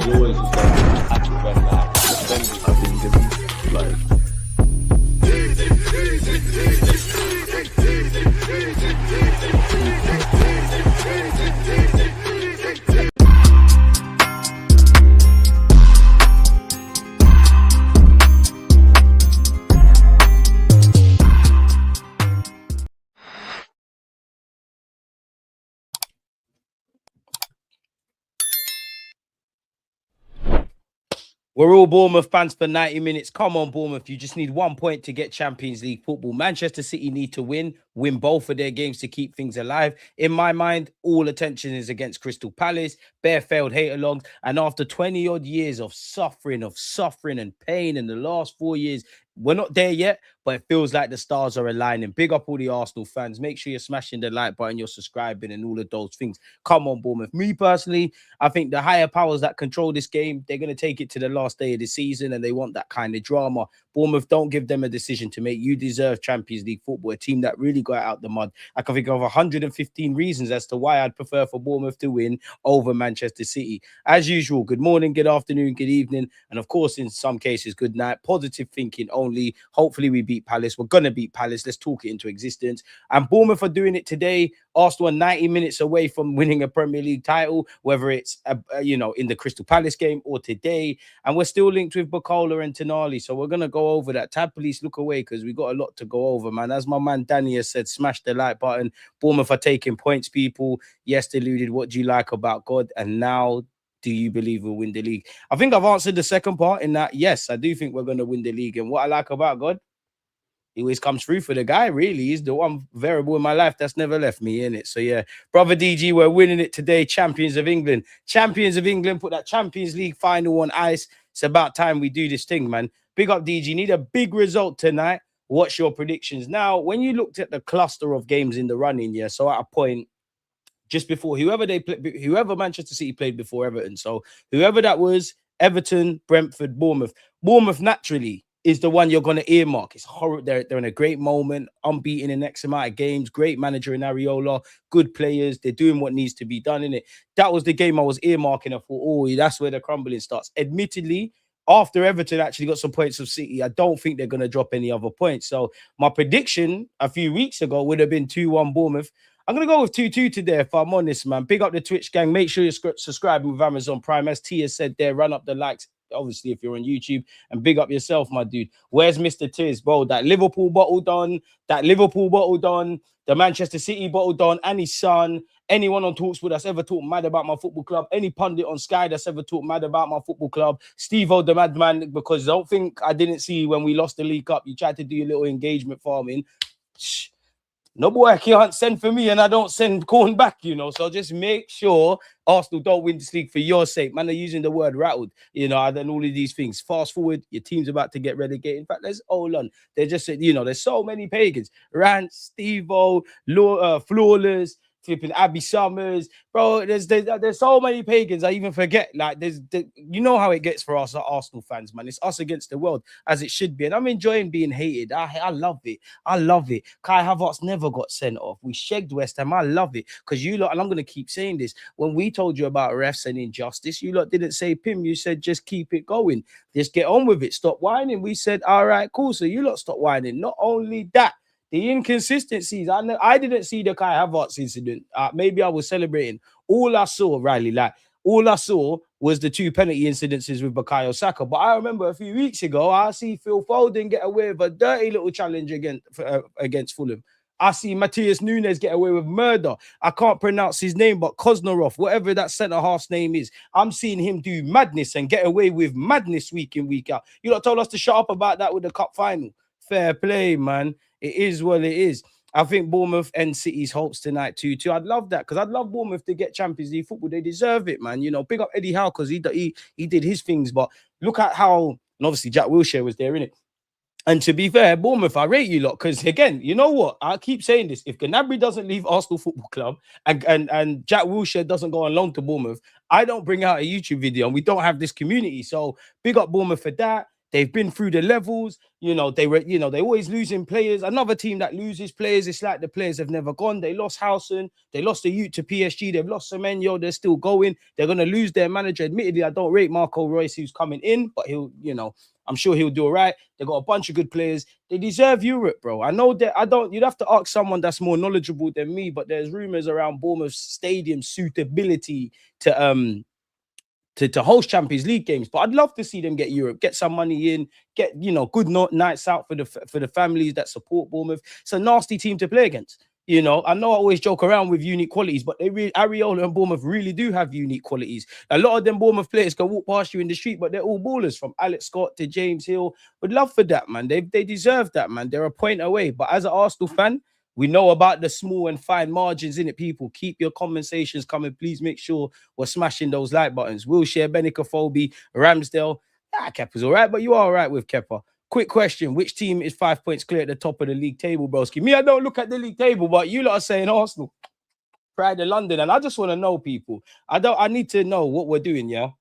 You always just got to attack it when defending. I think like. We're all Bournemouth fans for 90 minutes. Come on, Bournemouth. You just need 1 point to get Champions League football. Manchester City need to win both of their games to keep things alive. In my mind, all attention is against Crystal Palace. Bare failed hate-alongs. And after 20-odd years of suffering and pain in the last 4 years, we're not there yet, but it feels like the stars are aligning. Big up all the Arsenal fans. Make sure you're smashing the like button, you're subscribing and all of those things. Come on, Bournemouth. Me personally, I think the higher powers that control this game, they're going to take it to the last day of the season and they want that kind of drama. Bournemouth, don't give them a decision to make. You deserve Champions League football, a team that really got out the mud. I can think of 115 reasons as to why I'd prefer for Bournemouth to win over Manchester City. As usual, good morning, good afternoon, good evening, and of course, in some cases, good night. Positive thinking only. Hopefully, we beat Palace. We're going to beat Palace. Let's talk it into existence. And Bournemouth are doing it today. Arsenal are 90 minutes away from winning a Premier League title, whether it's, in the Crystal Palace game or today. And we're still linked with Barcola and Tonali. So we're going to go over that. Tab police, look away because we got a lot to go over, man. As my man Danny has said, smash the like button. Bournemouth are taking points, people. Yes, deluded. What do you like about God? And now, do you believe we'll win the league? I think I've answered the second part in that, yes, I do think we're going to win the league. And what I like about God, he always comes through for the guy, really. He's the one variable in my life that's never left me, innit? So, yeah, brother DG, we're winning it today. Champions of England. Champions of England, put that Champions League final on ice. It's about time we do this thing, man. Big up, DG. Need a big result tonight. What's your predictions? Now, when you looked at the cluster of games in the running, yeah, so at a point, just before whoever Manchester City played before Everton. So whoever that was, Everton, Brentford, Bournemouth. Bournemouth naturally is the one you're going to earmark. It's horrible. They're in a great moment, unbeaten in X amount of games, great manager in Areola, good players. They're doing what needs to be done in it. That was the game I was earmarking. I thought, oh, that's where the crumbling starts. Admittedly, after Everton actually got some points of City, I don't think they're going to drop any other points. So my prediction a few weeks ago would have been 2-1 Bournemouth. I'm going to go with 2-2 today, if I'm honest, man. Big up the Twitch gang. Make sure you're subscribing with Amazon Prime. As Tia said there, run up the likes, obviously, if you're on YouTube. And big up yourself, my dude. Where's Mr. Tiz? Bro, that Liverpool bottle done. The Manchester City bottle done. And his son. Anyone on Talksport that's ever talked mad about my football club. Any pundit on Sky that's ever talked mad about my football club. Steve-O, the madman, because don't think I didn't see when we lost the League Cup. You tried to do your little engagement farming. Shh. No boy can't send for me and I don't send corn back, So just make sure Arsenal don't win this league for your sake. Man, they're using the word rattled, and all of these things. Fast forward, your team's about to get relegated. In fact, there's Olan. They're just, there's so many pagans. Rant, Steve-O, Flawless, flipping Abby Summers, bro. There's so many pagans. I even forget. Like you know how it gets for us Arsenal fans, man. It's us against the world, as it should be. And I'm enjoying being hated. I love it. I love it. Kai Havertz never got sent off. We shagged West Ham. I love it because you lot, and I'm gonna keep saying this. When we told you about refs and injustice, you lot didn't say Pim. You said just keep it going. Just get on with it. Stop whining. We said all right, cool. So you lot stop whining. Not only that. The inconsistencies. I didn't see the Kai Havertz incident. Maybe I was celebrating. All I saw, Riley, was the 2 penalty incidences with Bukayo Saka. But I remember a few weeks ago, I see Phil Foden get away with a dirty little challenge against Fulham. I see Matthias Nunes get away with murder. I can't pronounce his name, but Koznorov, whatever that centre-half's name is, I'm seeing him do madness and get away with madness week in, week out. You lot told us to shut up about that with the cup final. Fair play, man. It is what it is. I think Bournemouth end City's hopes tonight 2-2. I'd love that because I'd love Bournemouth to get Champions League football. They deserve it, man. Big up Eddie Howe because he did his things. But look at how, and obviously Jack Wilshere was there, innit? And to be fair, Bournemouth, I rate you lot because, again, you know what? I keep saying this. If Gnabry doesn't leave Arsenal Football Club and Jack Wilshere doesn't go on loan to Bournemouth, I don't bring out a YouTube video and we don't have this community. So big up Bournemouth for that. They've been through the levels. They always losing players. Another team that loses players, it's like the players have never gone. They lost Howson. They lost the youth to PSG. They've lost Semenyo. They're still going. They're going to lose their manager. Admittedly, I don't rate Marco Reus, who's coming in, but I'm sure he'll do all right. They've got a bunch of good players. They deserve Europe, bro. I know that you'd have to ask someone that's more knowledgeable than me, but there's rumors around Bournemouth's stadium suitability to host Champions League games. But I'd love to see them get Europe, get some money in, get good nights out for the families that support Bournemouth. It's a nasty team to play against. I know I always joke around with unique qualities, but Areola and Bournemouth really do have unique qualities. A lot of them Bournemouth players can walk past you in the street, but they're all ballers, from Alex Scott to James Hill. Would love for that, man. They deserve that, man. They're a point away. But as an Arsenal fan, we know about the small and fine margins in it, people. Keep your conversations coming. Please make sure we're smashing those like buttons. Wilshere, Benicophobe, Ramsdale. Kepa's all right, but you are all right with Kepa. Quick question. Which team is 5 points clear at the top of the league table, broski? Me, I don't look at the league table, but you lot are saying Arsenal. Pride of London. And I just want to know, people. I need to know what we're doing, yeah?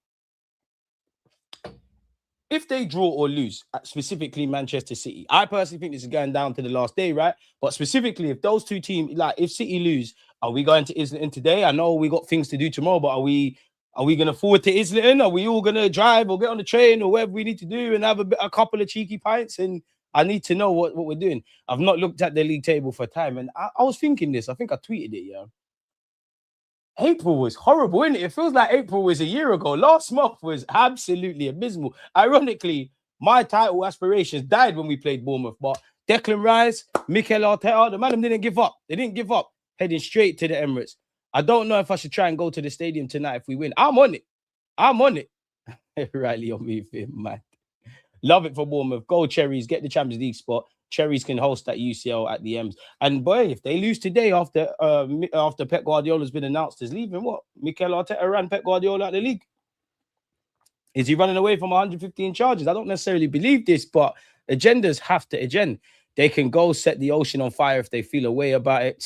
If they draw or lose, specifically Manchester City, I personally think this is going down to the last day, right? But specifically, if those two teams, like if City lose, are we going to Islington today? I know we got things to do tomorrow, but are we going to forward to Islington? Are we all going to drive or get on the train or whatever we need to do and have a couple of cheeky pints? And I need to know what we're doing. I've not looked at the league table for time, and I was thinking this. I think I tweeted it, yeah. April was horrible, innit? It feels like April was a year ago. Last month was absolutely abysmal. Ironically, my title aspirations died when we played Bournemouth, but Declan Rice, Mikel Arteta, the man didn't give up. They didn't give up, heading straight to the Emirates. I don't know if I should try and go to the stadium tonight if we win. I'm on it. Riley on me, man. Love it for Bournemouth. Go Cherries, get the Champions League spot. Cherries can host that UCL at the M's. And boy, if they lose today after Pep Guardiola's been announced as leaving, what? Mikel Arteta ran Pep Guardiola out of the league. Is he running away from 115 charges? I don't necessarily believe this, but agendas have to agenda. They can go set the ocean on fire if they feel a way about it.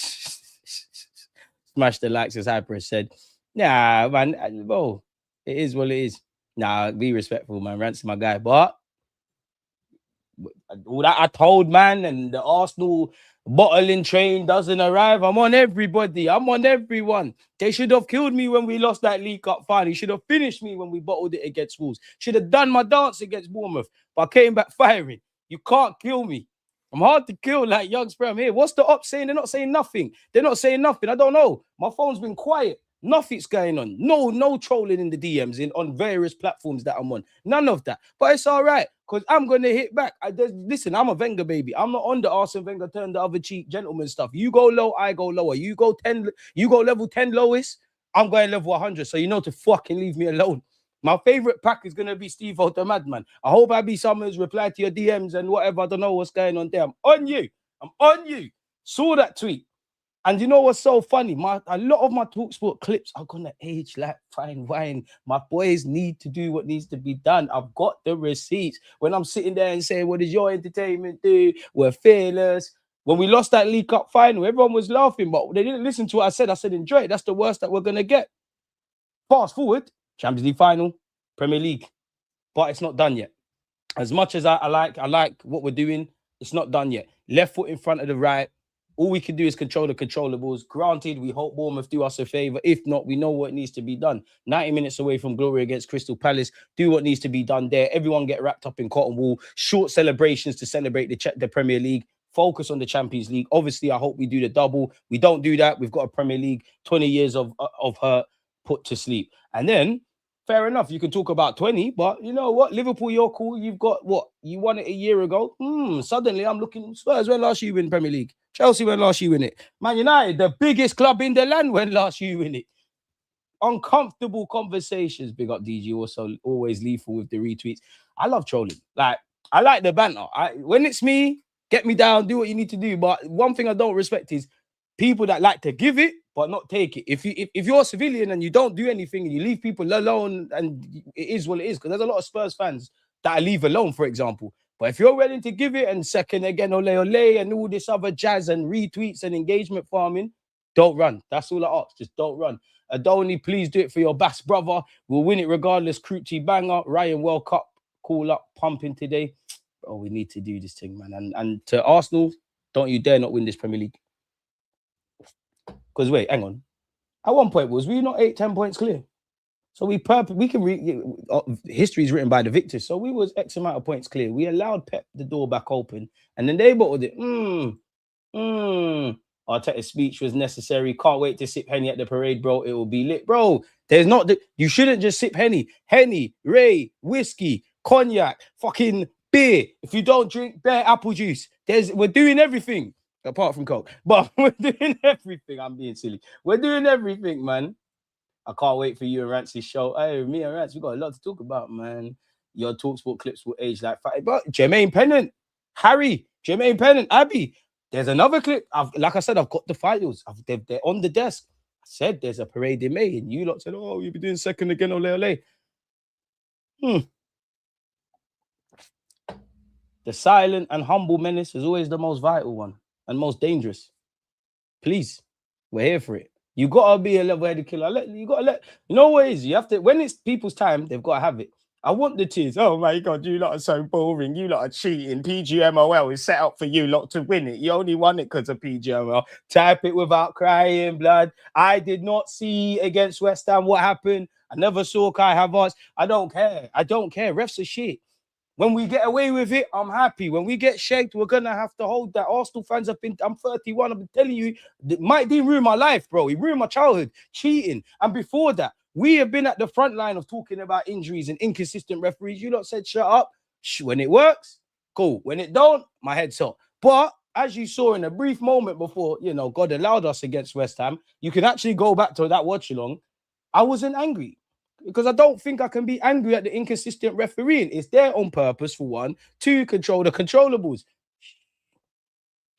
Smash the likes, as Hyper said. Nah, man, bro, it is what it is. Nah, be respectful, man. Rant's my guy, but all that I told, man, and the Arsenal bottling train doesn't arrive. I'm on everybody. I'm on everyone. They should have killed me when we lost that League Cup final. Should have finished me when we bottled it against Wolves. Should have done my dance against Bournemouth, but I came back firing. You can't kill me. I'm hard to kill like Young Spram here. What's the op saying? They're not saying nothing. They're not saying nothing. I don't know. My phone's been quiet. Nothing's going on. No trolling in the DMs on various platforms that I'm on. None of that. But it's all right, because I'm going to hit back. Listen, I'm a Wenger baby. I'm not on the Arsene Wenger turn the other cheek gentleman stuff. You go low, I go lower. You go level 10 lowest, I'm going level 100. So you know to fucking leave me alone. My favorite pack is going to be Steve O the Madman. I hope Abby Summers reply to your DMs and whatever. I don't know what's going on there. I'm on you. Saw that tweet. And you know what's so funny? A lot of my TalkSport clips are going to age like fine wine. My boys need to do what needs to be done. I've got the receipts. When I'm sitting there and saying, what does your entertainment do? We're fearless. When we lost that League Cup final, everyone was laughing, but they didn't listen to what I said. I said, enjoy it. That's the worst that we're going to get. Fast forward, Champions League final, Premier League. But it's not done yet. As much as I like what we're doing, it's not done yet. Left foot in front of the right. All we can do is control the controllables. Granted, we hope Bournemouth do us a favour. If not, we know what needs to be done. 90 minutes away from glory against Crystal Palace. Do what needs to be done there. Everyone get wrapped up in cotton wool. Short celebrations to celebrate the Premier League. Focus on the Champions League. Obviously, I hope we do the double. We don't do that. We've got a Premier League. 20 years of hurt put to sleep. And then, fair enough, you can talk about 20, but you know what? Liverpool, you're cool. You've got what? You won it a year ago. Suddenly, I'm looking. Spurs, when last year you win Premier League? Chelsea, when last year win it? Man United, the biggest club in the land, when last year win it? Uncomfortable conversations. Big up DG, also always lethal with the retweets. I love trolling. Like, I like the banter. When it's me, get me down, do what you need to do. But one thing I don't respect is people that like to give it but not take it. If you're a civilian and you don't do anything and you leave people alone, and it is what it is, because there's a lot of Spurs fans that I leave alone, for example. But if you're willing to give it and second again, ole ole, and all this other jazz and retweets and engagement farming, don't run. That's all I ask. Just don't run. Adoni, please do it for your Bass brother. We'll win it regardless. Crucci banger. Ryan World Cup cool up, pumping today. Oh, we need to do this thing, man. And to Arsenal, don't you dare not win this Premier League. Because wait, hang on. At one point, was we not 8-10 points clear? So we can history is written by the victors. So we was X amount of points clear. We allowed Pep the door back open, and then they bottled it. Arteta's speech was necessary. Can't wait to sip Henny at the parade, bro. It will be lit, bro. There's not you shouldn't just sip Henny, Ray, whiskey, cognac, fucking beer. If you don't drink bare apple juice, we're doing everything apart from Coke, but we're doing everything. I'm being silly. We're doing everything, man. I can't wait for you and Rancy's show. Hey, me and Rance, we got a lot to talk about, man. Your TalkSport clips will age like fire. But Jermaine Pennant, Harry, Jermaine Pennant, Abby. There's another clip. Like I said, I've got the files. They're on the desk. I said there's a parade in May, and you lot said, "Oh, you'll be doing second again, ole ole." The silent and humble menace is always the most vital one and most dangerous. Please, we're here for it. You gotta be a level-headed killer. You know what it is? You have to, when it's people's time, they've got to have it. I want the tears. Oh my God, you lot are so boring. You lot are cheating. PGMOL is set up for you lot to win it. You only won it because of PGMOL. Type it without crying, blood. I did not see against West Ham what happened. I never saw Kai Havertz. I don't care. Refs are shit. When we get away with it, I'm happy. When we get shanked, we're going to have to hold that. Arsenal fans I'm 31. I've been telling you, Mike Dean ruined my life, bro. He ruined my childhood, cheating. And before that, we have been at the front line of talking about injuries and inconsistent referees. You lot said, shut up. When it works, cool. When it don't, my head's hot. But as you saw in a brief moment before, God allowed us against West Ham, you can actually go back to that watch-along. I wasn't angry. Because I don't think I can be angry at the inconsistent refereeing. It's there on purpose, for one. Two, control the controllables.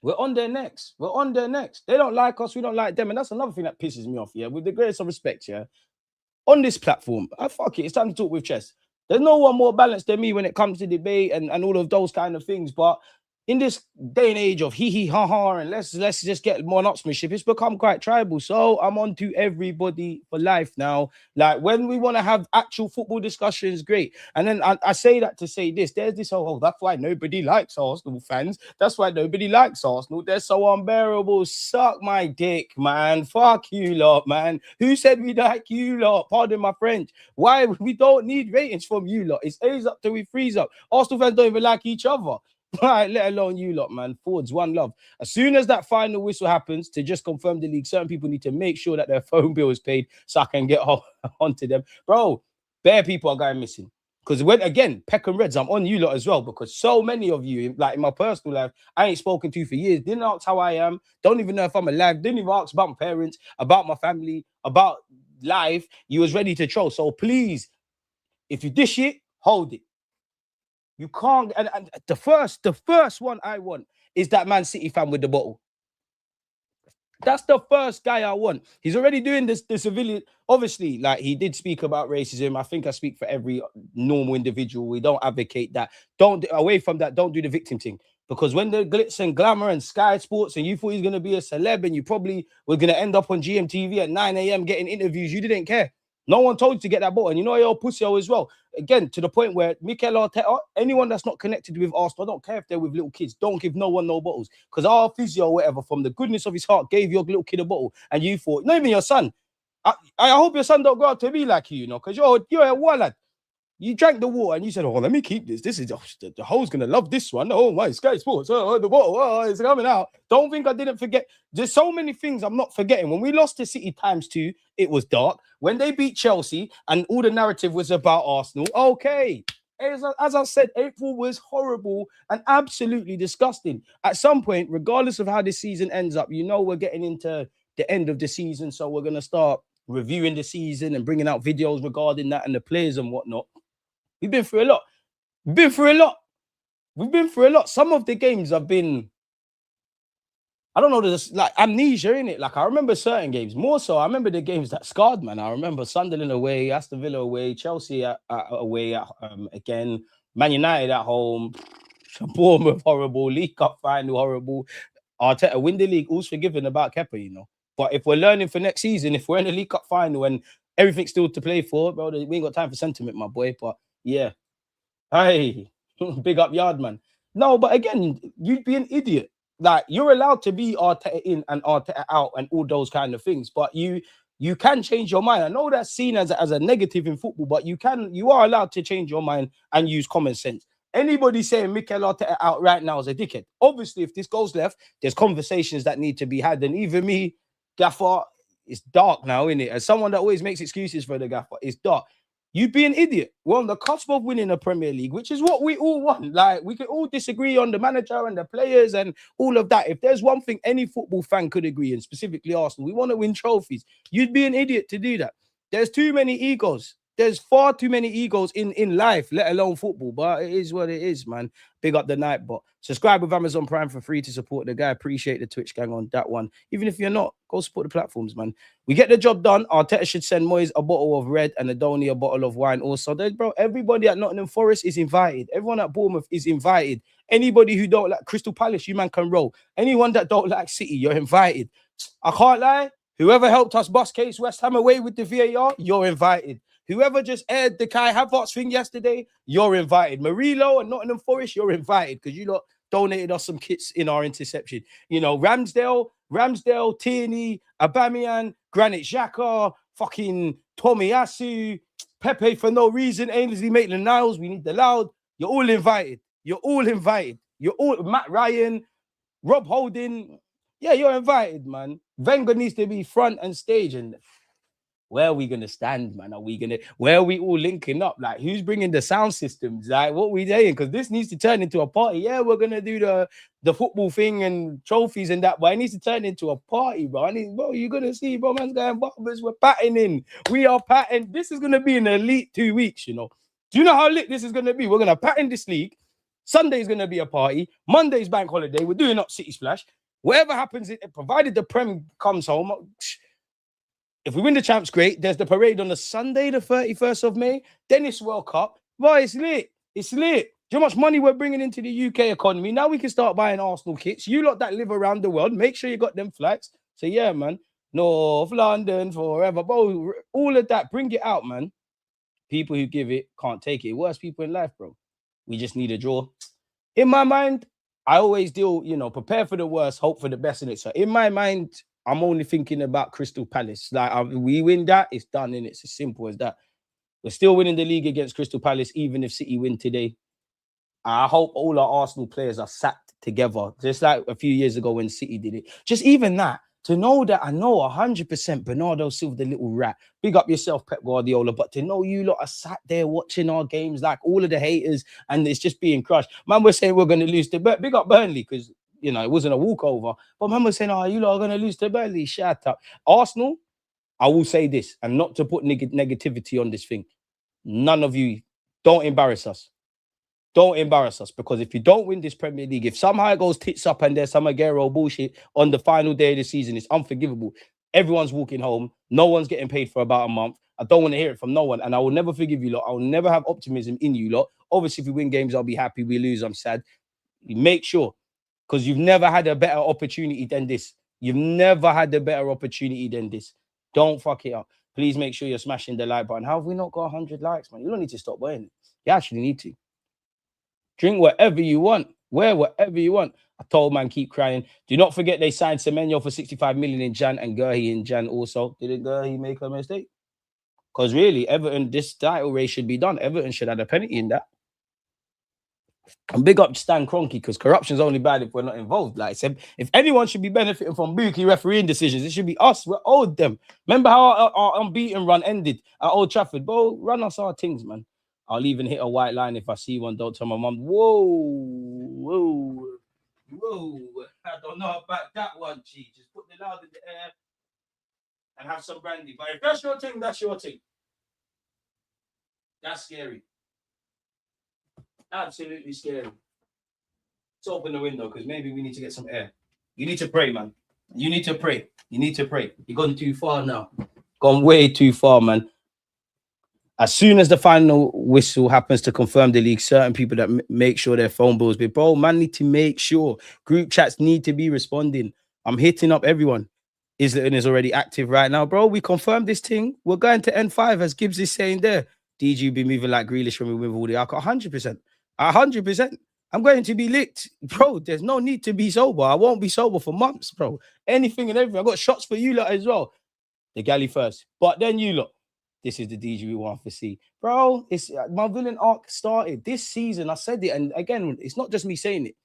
We're on their necks. They don't like us. We don't like them. And that's another thing that pisses me off, yeah? With the greatest of respect, yeah? On this platform, fuck it. It's time to talk with chess. There's no one more balanced than me when it comes to debate and all of those kind of things. But in this day and age of hee hee ha ha and let's just get more upsmanship, it's become quite tribal. So I'm on to everybody for life now. Like when we want to have actual football discussions, great. And then I say that to say this. There's this that's why nobody likes Arsenal fans. That's why nobody likes Arsenal. They're so unbearable. Suck my dick, man. Fuck you lot, man. Who said we like you lot? Pardon my French. Why? We don't need ratings from you lot. It's A's up till we freeze up. Arsenal fans don't even like each other. Right, let alone you lot, man. Forwards, one love. As soon as that final whistle happens to just confirm the league, certain people need to make sure that their phone bill is paid so I can get onto them. Bro, bare people are going missing. Because when, again, Peckham Reds, I'm on you lot as well, because so many of you, like in my personal life, I ain't spoken to for years. Didn't ask how I am. Don't even know if I'm alive. Didn't even ask about my parents, about my family, about life. You was ready to troll. So please, if you dish it, hold it. You can't, and the first one I want is that Man City fan with the bottle. That's the first guy I want. He's already doing this, the civilian. Obviously, like he did speak about racism. I think I speak for every normal individual. We don't advocate that. Away from that, don't do the victim thing. Because when the glitz and glamour and Sky Sports and you thought he's going to be a celeb and you probably were going to end up on GMTV at 9 a.m. getting interviews, you didn't care. No one told you to get that ball. And you know your pussy as well. Again, to the point where Mikel Arteta, anyone that's not connected with Arsenal, I don't care if they're with little kids, don't give no one no bottles. Because our physio or whatever, from the goodness of his heart, gave your little kid a bottle. And you thought, not even your son. I hope your son don't grow up to be like you, because you're a wild lad. You drank the water and you said, oh, let me keep this. This is, the hoe's going to love this one. Oh, my, Sky Sports. Oh, the bottle. Oh, it's coming out. Don't think I didn't forget. There's so many things I'm not forgetting. When we lost to City ×2, it was dark. When they beat Chelsea and all the narrative was about Arsenal, okay. As I said, April was horrible and absolutely disgusting. At some point, regardless of how this season ends up, we're getting into the end of the season. So we're going to start reviewing the season and bringing out videos regarding that and the players and whatnot. We've been through a lot. We've been through a lot. Some of the games have been, I don't know, there's like amnesia in it. Like I remember certain games. More so, I remember the games that scarred, man. I remember Sunderland away, Aston Villa away, Chelsea away again, Man United at home, Bournemouth horrible, League Cup final horrible. Arteta win the league, all's forgiven about Kepa, But if we're learning for next season, if we're in the League Cup final and everything's still to play for, bro, we ain't got time for sentiment, my boy. But yeah, Hey, big up Yardman. No, but again, you'd be an idiot. Like you're allowed to be Arteta in and Arteta out and all those kind of things, but you can change your mind. I know that's seen as a negative in football, but you are allowed to change your mind and use common sense. Anybody saying Mikel Arteta out right now is a dickhead. Obviously, if this goes left, there's conversations that need to be had. And even me, Gaffer, it's dark now, isn't it? As someone that always makes excuses for the Gaffer, it's dark. You'd be an idiot. We're on the cusp of winning a Premier League, which is what we all want. Like, we can all disagree on the manager and the players and all of that. If there's one thing any football fan could agree, and specifically Arsenal, we want to win trophies. You'd be an idiot to do that. There's too many egos. There's far too many egos in life, let alone football. But it is what it is, man. Big up the Nightbot. Subscribe with Amazon Prime for free to support the guy. Appreciate the Twitch gang on that one. Even if you're not, go support the platforms, man. We get the job done. Arteta should send Moyes a bottle of red and Adoni a bottle of wine also. Bro, everybody at Nottingham Forest is invited. Everyone at Bournemouth is invited. Anybody who don't like Crystal Palace, you man can roll. Anyone that don't like City, you're invited. I can't lie. Whoever helped us bust Case West Ham away with the VAR, you're invited. Whoever just aired the Kai Havertz thing yesterday, you're invited. Marilo and Nottingham Forest, you're invited because you lot donated us some kits in our interception. You know, Ramsdale, Tierney, Aubameyang, Granit Xhaka, fucking Tomiyasu, Pepe for no reason, Ainsley Maitland-Niles, we need the loud. You're all invited. You're all invited. You're all Matt Ryan, Rob Holding. Yeah, you're invited, man. Wenger needs to be front and stage. And where are we going to stand, man? Where are we all linking up? Like, who's bringing the sound systems? Like, what are we saying? Because this needs to turn into a party. Yeah, we're going to do the football thing and trophies and that, but it needs to turn into a party, bro. Bro, you're going to see, bro, man's going barbers. We're patting. We are patting. This is going to be an elite 2 weeks, you know. Do you know how lit this is going to be? We're going to pattern this league. Sunday's going to be a party. Monday's bank holiday. We're doing up City Splash. Whatever happens, provided the Prem comes home, if we win the champs, great. There's the parade on the Sunday, the 31st of May. Then it's World Cup. Boy, it's lit. It's lit. Do you know how much money we're bringing into the UK economy? Now we can start buying Arsenal kits. You lot that live around the world, make sure you got them flights. So yeah, man. North London forever. Bro, all of that, bring it out, man. People who give it can't take it. Worst people in life, bro. We just need a draw. In my mind, I always deal, prepare for the worst, hope for the best in it. So in my mind, I'm only thinking about Crystal Palace. Like, we win that, it's done, and it's as simple as that. We're still winning the league against Crystal Palace, even if City win today. I hope all our Arsenal players are sat together, just like a few years ago when City did it. Just even that, to know that I know 100% Bernardo Silva, the little rat. Big up yourself, Pep Guardiola. But to know you lot are sat there watching our games, like all of the haters, and it's just being crushed. Man, we're saying we're going to lose to Big up Burnley, because it wasn't a walkover. But man was saying, you lot are going to lose to Burnley. Shut up. Arsenal, I will say this, and not to put negativity on this thing. None of you, don't embarrass us. Don't embarrass us, because if you don't win this Premier League, if somehow it goes tits up and there's some Aguero bullshit on the final day of the season, it's unforgivable. Everyone's walking home. No one's getting paid for about a month. I don't want to hear it from no one, and I will never forgive you lot. I will never have optimism in you lot. Obviously, if we win games, I'll be happy. We lose, I'm sad. Make sure, because you've never had a better opportunity than this. You've never had a better opportunity than this. Don't fuck it up. Please make sure you're smashing the like button. How have we not got 100 likes, man? You don't need to stop wearing it. You actually need to. Drink whatever you want. Wear whatever you want. I told man, keep crying. Do not forget they signed Semenyo for 65 million in Jan and Gurhey in Jan also. Didn't Gurhey make a mistake? Because really, Everton, this title race should be done. Everton should have a penalty in that. And big up Stan Kroenke, because corruption's only bad if we're not involved. Like I said, if anyone should be benefiting from Buki refereeing decisions, it should be us. We're owed them. Remember how our unbeaten run ended at Old Trafford? Bro, run us our things, man. I'll even hit a white line if I see one. Don't tell my mum. Whoa. I don't know about that one, G. Just put the loud in the air and have some brandy. But if that's your thing, that's your thing. That's scary. Absolutely scary. Let's open the window, because maybe we need to get some air. You need to pray, man. You need to pray. You've gone too far now. Gone way too far, man. As soon as the final whistle happens to confirm the league, certain people that make sure their phone bills be, bro, man, need to make sure. Group chats need to be responding. I'm hitting up everyone. Islington is already active right now, bro. We confirmed this thing. We're going to N5, as Gibbs is saying there. DG be moving like Grealish when we win all the alcohol. 100%. 100%. I'm going to be licked. Bro, there's no need to be sober. I won't be sober for months, bro. Anything and everything. I got shots for you lot as well. The galley first. But then you lot. This is the DG we want to see. Bro, it's my villain arc started this season. I said it. And again, it's not just me saying it.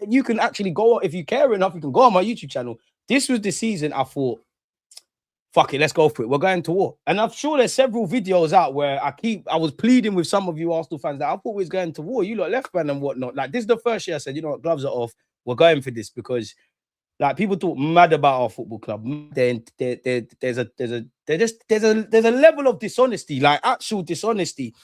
You can actually go, if you care enough, you can go on my YouTube channel. This was the season I thought, fuck it, let's go for it. We're going to war. And I'm sure there's several videos out where I was pleading with some of you Arsenal fans that I thought we was going to war. You lot left man and whatnot. Like, this is the first year I said, you know what, gloves are off. We're going for this because, like, people talk mad about our football club. There's a level of dishonesty, like actual dishonesty.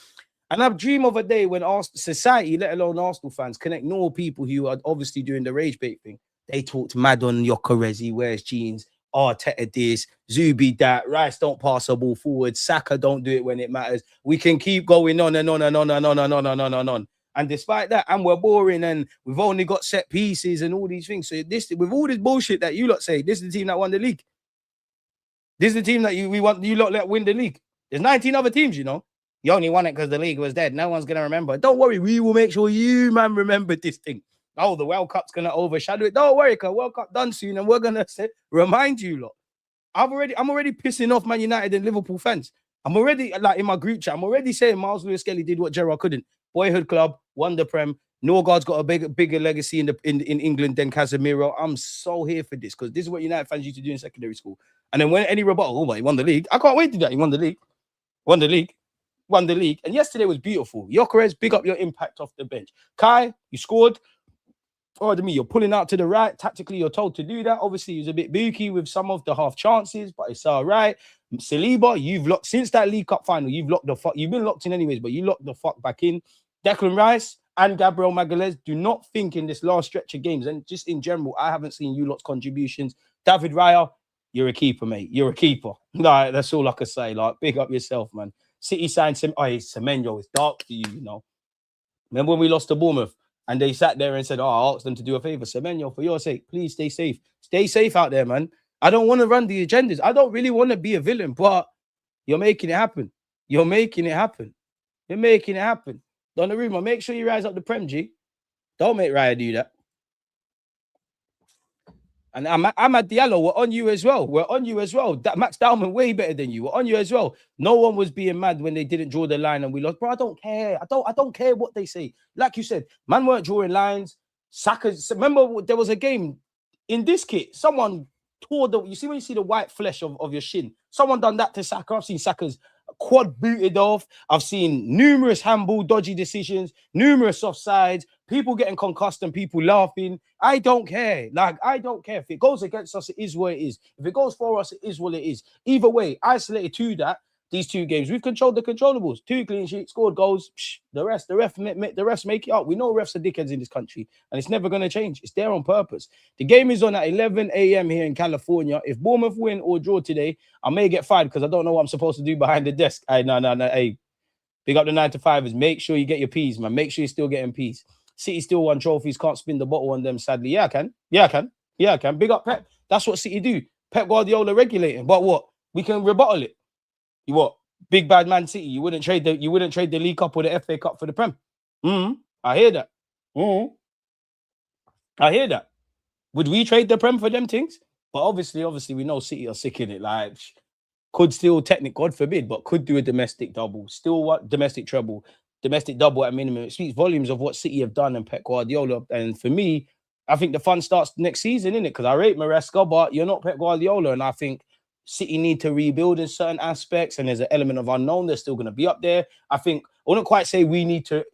And I dream of a day when society, let alone Arsenal fans, can ignore people who are obviously doing the rage bait thing. They talked mad on Yokerez, he wears jeans. Arteta this, Zubi that, Rice don't pass a ball forward, Saka don't do it when it matters. We can keep going on and on and on and on and on and on and on. And despite that, and we're boring and we've only got set pieces and all these things. So this, with all this bullshit that you lot say, this is the team that won the league. This is the team that you lot let win the league. There's 19 other teams, you know. You only won it because the league was dead. No one's going to remember. Don't worry, we will make sure you, man, remember this thing. Oh, the World Cup's going to overshadow it. Don't worry, because World Cup done soon, and we're going to remind you lot. I'm already pissing off Man United and Liverpool fans. I'm already, like, in my group chat, I'm already saying Miles Lewis-Skelly did what Gerrard couldn't. Boyhood club, won the Prem. Norgard's got a bigger legacy in England than Casemiro. I'm so here for this, because this is what United fans used to do in secondary school. And then when any rebuttal, oh, he won the league. I can't wait to do that. He won the league. Won the league. And yesterday was beautiful. Yokerez, big up your impact off the bench. Kai, you scored. Pardon me, you're pulling out to the right. Tactically, you're told to do that. Obviously, he was a bit booky with some of the half chances, but it's all right. Saliba, you've locked since that League Cup final. You've been locked in anyways, but you locked the fuck back in. Declan Rice and Gabriel Magalhaes, do not think in this last stretch of games, and just in general, I haven't seen you lot's contributions. David Raya, you're a keeper, mate. You're a keeper. Like, that's all I can say. Like, big up yourself, man. City signed Semenyo. It's dark for you, you know. Remember when we lost to Bournemouth? And they sat there and said, oh, I asked them to do a favor. Semenyo, for your sake, please stay safe. Stay safe out there, man. I don't want to run the agendas. I don't really want to be a villain, but you're making it happen. You're making it happen. You're making it happen. Donnarumma, make sure you rise up the Prem, G. Don't make Raya do that. And Amad Diallo, we're on you as well. We're on you as well. That Max Dowman way better than you. We're on you as well. No one was being mad when they didn't draw the line and we lost. Bro, I don't care. I don't care what they say. Like you said, man weren't drawing lines. Saka, remember there was a game in this kit. Someone tore you see when you see the white flesh of your shin. Someone done that to Saka. I've seen Saka's quad booted off. I've seen numerous handball dodgy decisions, numerous offsides, people getting concussed and people laughing. I don't care. Like, I don't care. If it goes against us, it is what it is. If it goes for us, it is what it is. Either way, isolated to that, these two games, we've controlled the controllables. 2 clean sheets, scored goals. The refs make it up. We know refs are dickheads in this country, and it's never going to change. It's there on purpose. The game is on at 11 a.m. here in California. If Bournemouth win or draw today, I may get fired because I don't know what I'm supposed to do behind the desk. No. Hey, big up the 9-to-5ers. Make sure you get your P's, man. Make sure you're still getting P's. City still won trophies. Can't spin the bottle on them, sadly. Yeah, I can. Big up Pep. That's what City do. Pep Guardiola regulating. But what? We can rebuttal it. You what? Big bad Man City. You wouldn't trade the League Cup or the FA Cup for the Prem. I hear that. I hear that. Would we trade the Prem for them things? But obviously, we know City are sick in it. Like, could still God forbid, but could do a domestic double. Still what? Domestic treble. Domestic double at minimum. It speaks volumes of what City have done and Pep Guardiola. And for me, I think the fun starts next season, innit? Because I rate Maresca, but you're not Pep Guardiola. And I think City need to rebuild in certain aspects, and there's an element of unknown. They're still going to be up there. I think I wouldn't quite say we need to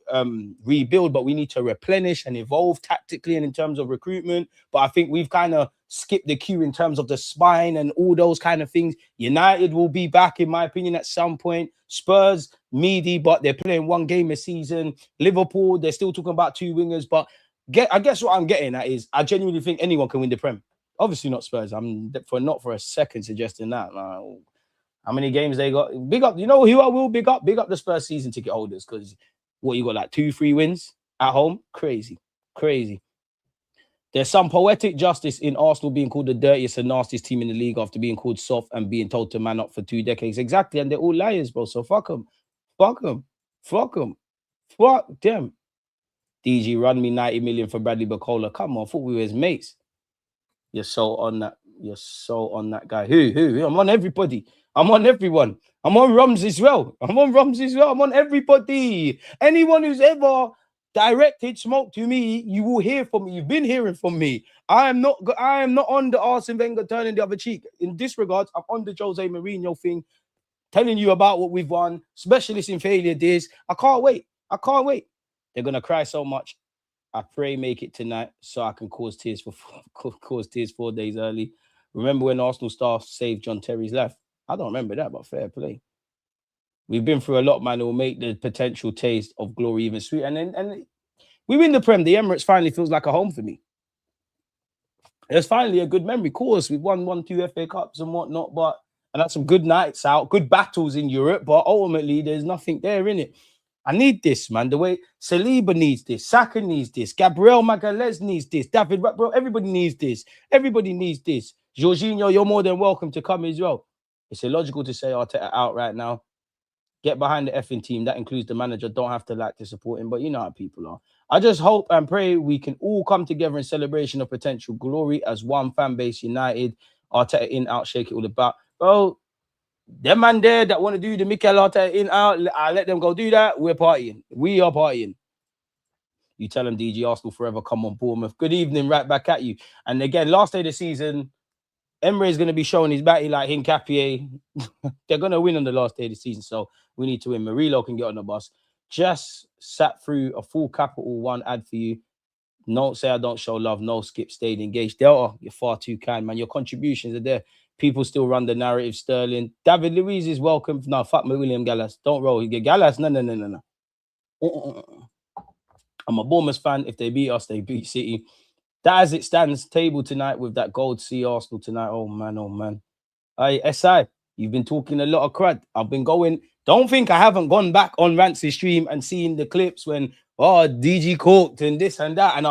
rebuild, but we need to replenish and evolve tactically and in terms of recruitment. But I think we've kind of skipped the queue in terms of the spine and all those kind of things. United will be back, in my opinion, at some point. Spurs, meaty, but they're playing 1 game a season. Liverpool, they're still talking about 2 wingers. But I guess what I'm getting at is I genuinely think anyone can win the Prem. Obviously not Spurs. I'm not for a second suggesting that. How many games they got? Big up. You know who I will big up? Big up the Spurs season ticket holders, because what, you got like 2-3 wins at home? Crazy. There's some poetic justice in Arsenal being called the dirtiest and nastiest team in the league after being called soft and being told to man up for 2 decades. Exactly. And they're all liars, bro. So fuck them. Fuck them. Fuck them. Fuck them. DG run me 90 million for Bradley Barcola. Come on, I thought we were his mates. You're so on that. You're so on that guy. Who? I'm on everybody. I'm on everyone. I'm on Rums as well. I'm on everybody. Anyone who's ever directed smoke to me, you will hear from me. You've been hearing from me. I am not on the Arsene Wenger turning the other cheek. In this regard, I'm on the Jose Mourinho thing, telling you about what we've won, specialist in failure days. I can't wait. They're gonna cry so much. I pray make it tonight so I can cause tears 4 days early. Remember when Arsenal staff saved John Terry's life? I don't remember that, but fair play. We've been through a lot, man. It will make the potential taste of glory even sweet. And we win the Prem. The Emirates finally feels like a home for me. It's finally a good memory. Of course, we've won 2 FA Cups and whatnot, and had some good nights out, good battles in Europe, but ultimately there's nothing there in it. I need this, man. The way Saliba needs this, Saka needs this, Gabriel Magalhaes needs this, David, bro, everybody needs this. Everybody needs this. Jorginho, you're more than welcome to come as well. It's illogical to say Arteta out right now. Get behind the effing team. That includes the manager. Don't have to like to support him, but you know how people are. I just hope and pray we can all come together in celebration of potential glory as one fan base united. Arteta in, out, shake it all about. Bro, them man there that want to do the Mikel Arteta in, out, I let them go do that. We're partying. We are partying. You tell them DG Arsenal forever. Come on, Bournemouth. Good evening, right back at you. And again, last day of the season, Emery is going to be showing his batty like Hincapié. They're going to win on the last day of the season, so we need to win. Murillo can get on the bus. Just sat through a full Capital One ad for you. Don't say I don't show love. No skip, stayed engaged. Delta, you're far too kind, man. Your contributions are there. People still run the narrative. Sterling. David Luiz is welcome. No, fuck me, William Gallas. Don't roll. You get Gallas. No. I'm a Bournemouth fan. If they beat us, they beat City. That as it stands, table tonight with that gold C Arsenal tonight. Oh man. Hey, SI, you've been talking a lot of crud. I've been going. Don't think I haven't gone back on Rancy's stream and seen the clips when DG cooked and this and that, and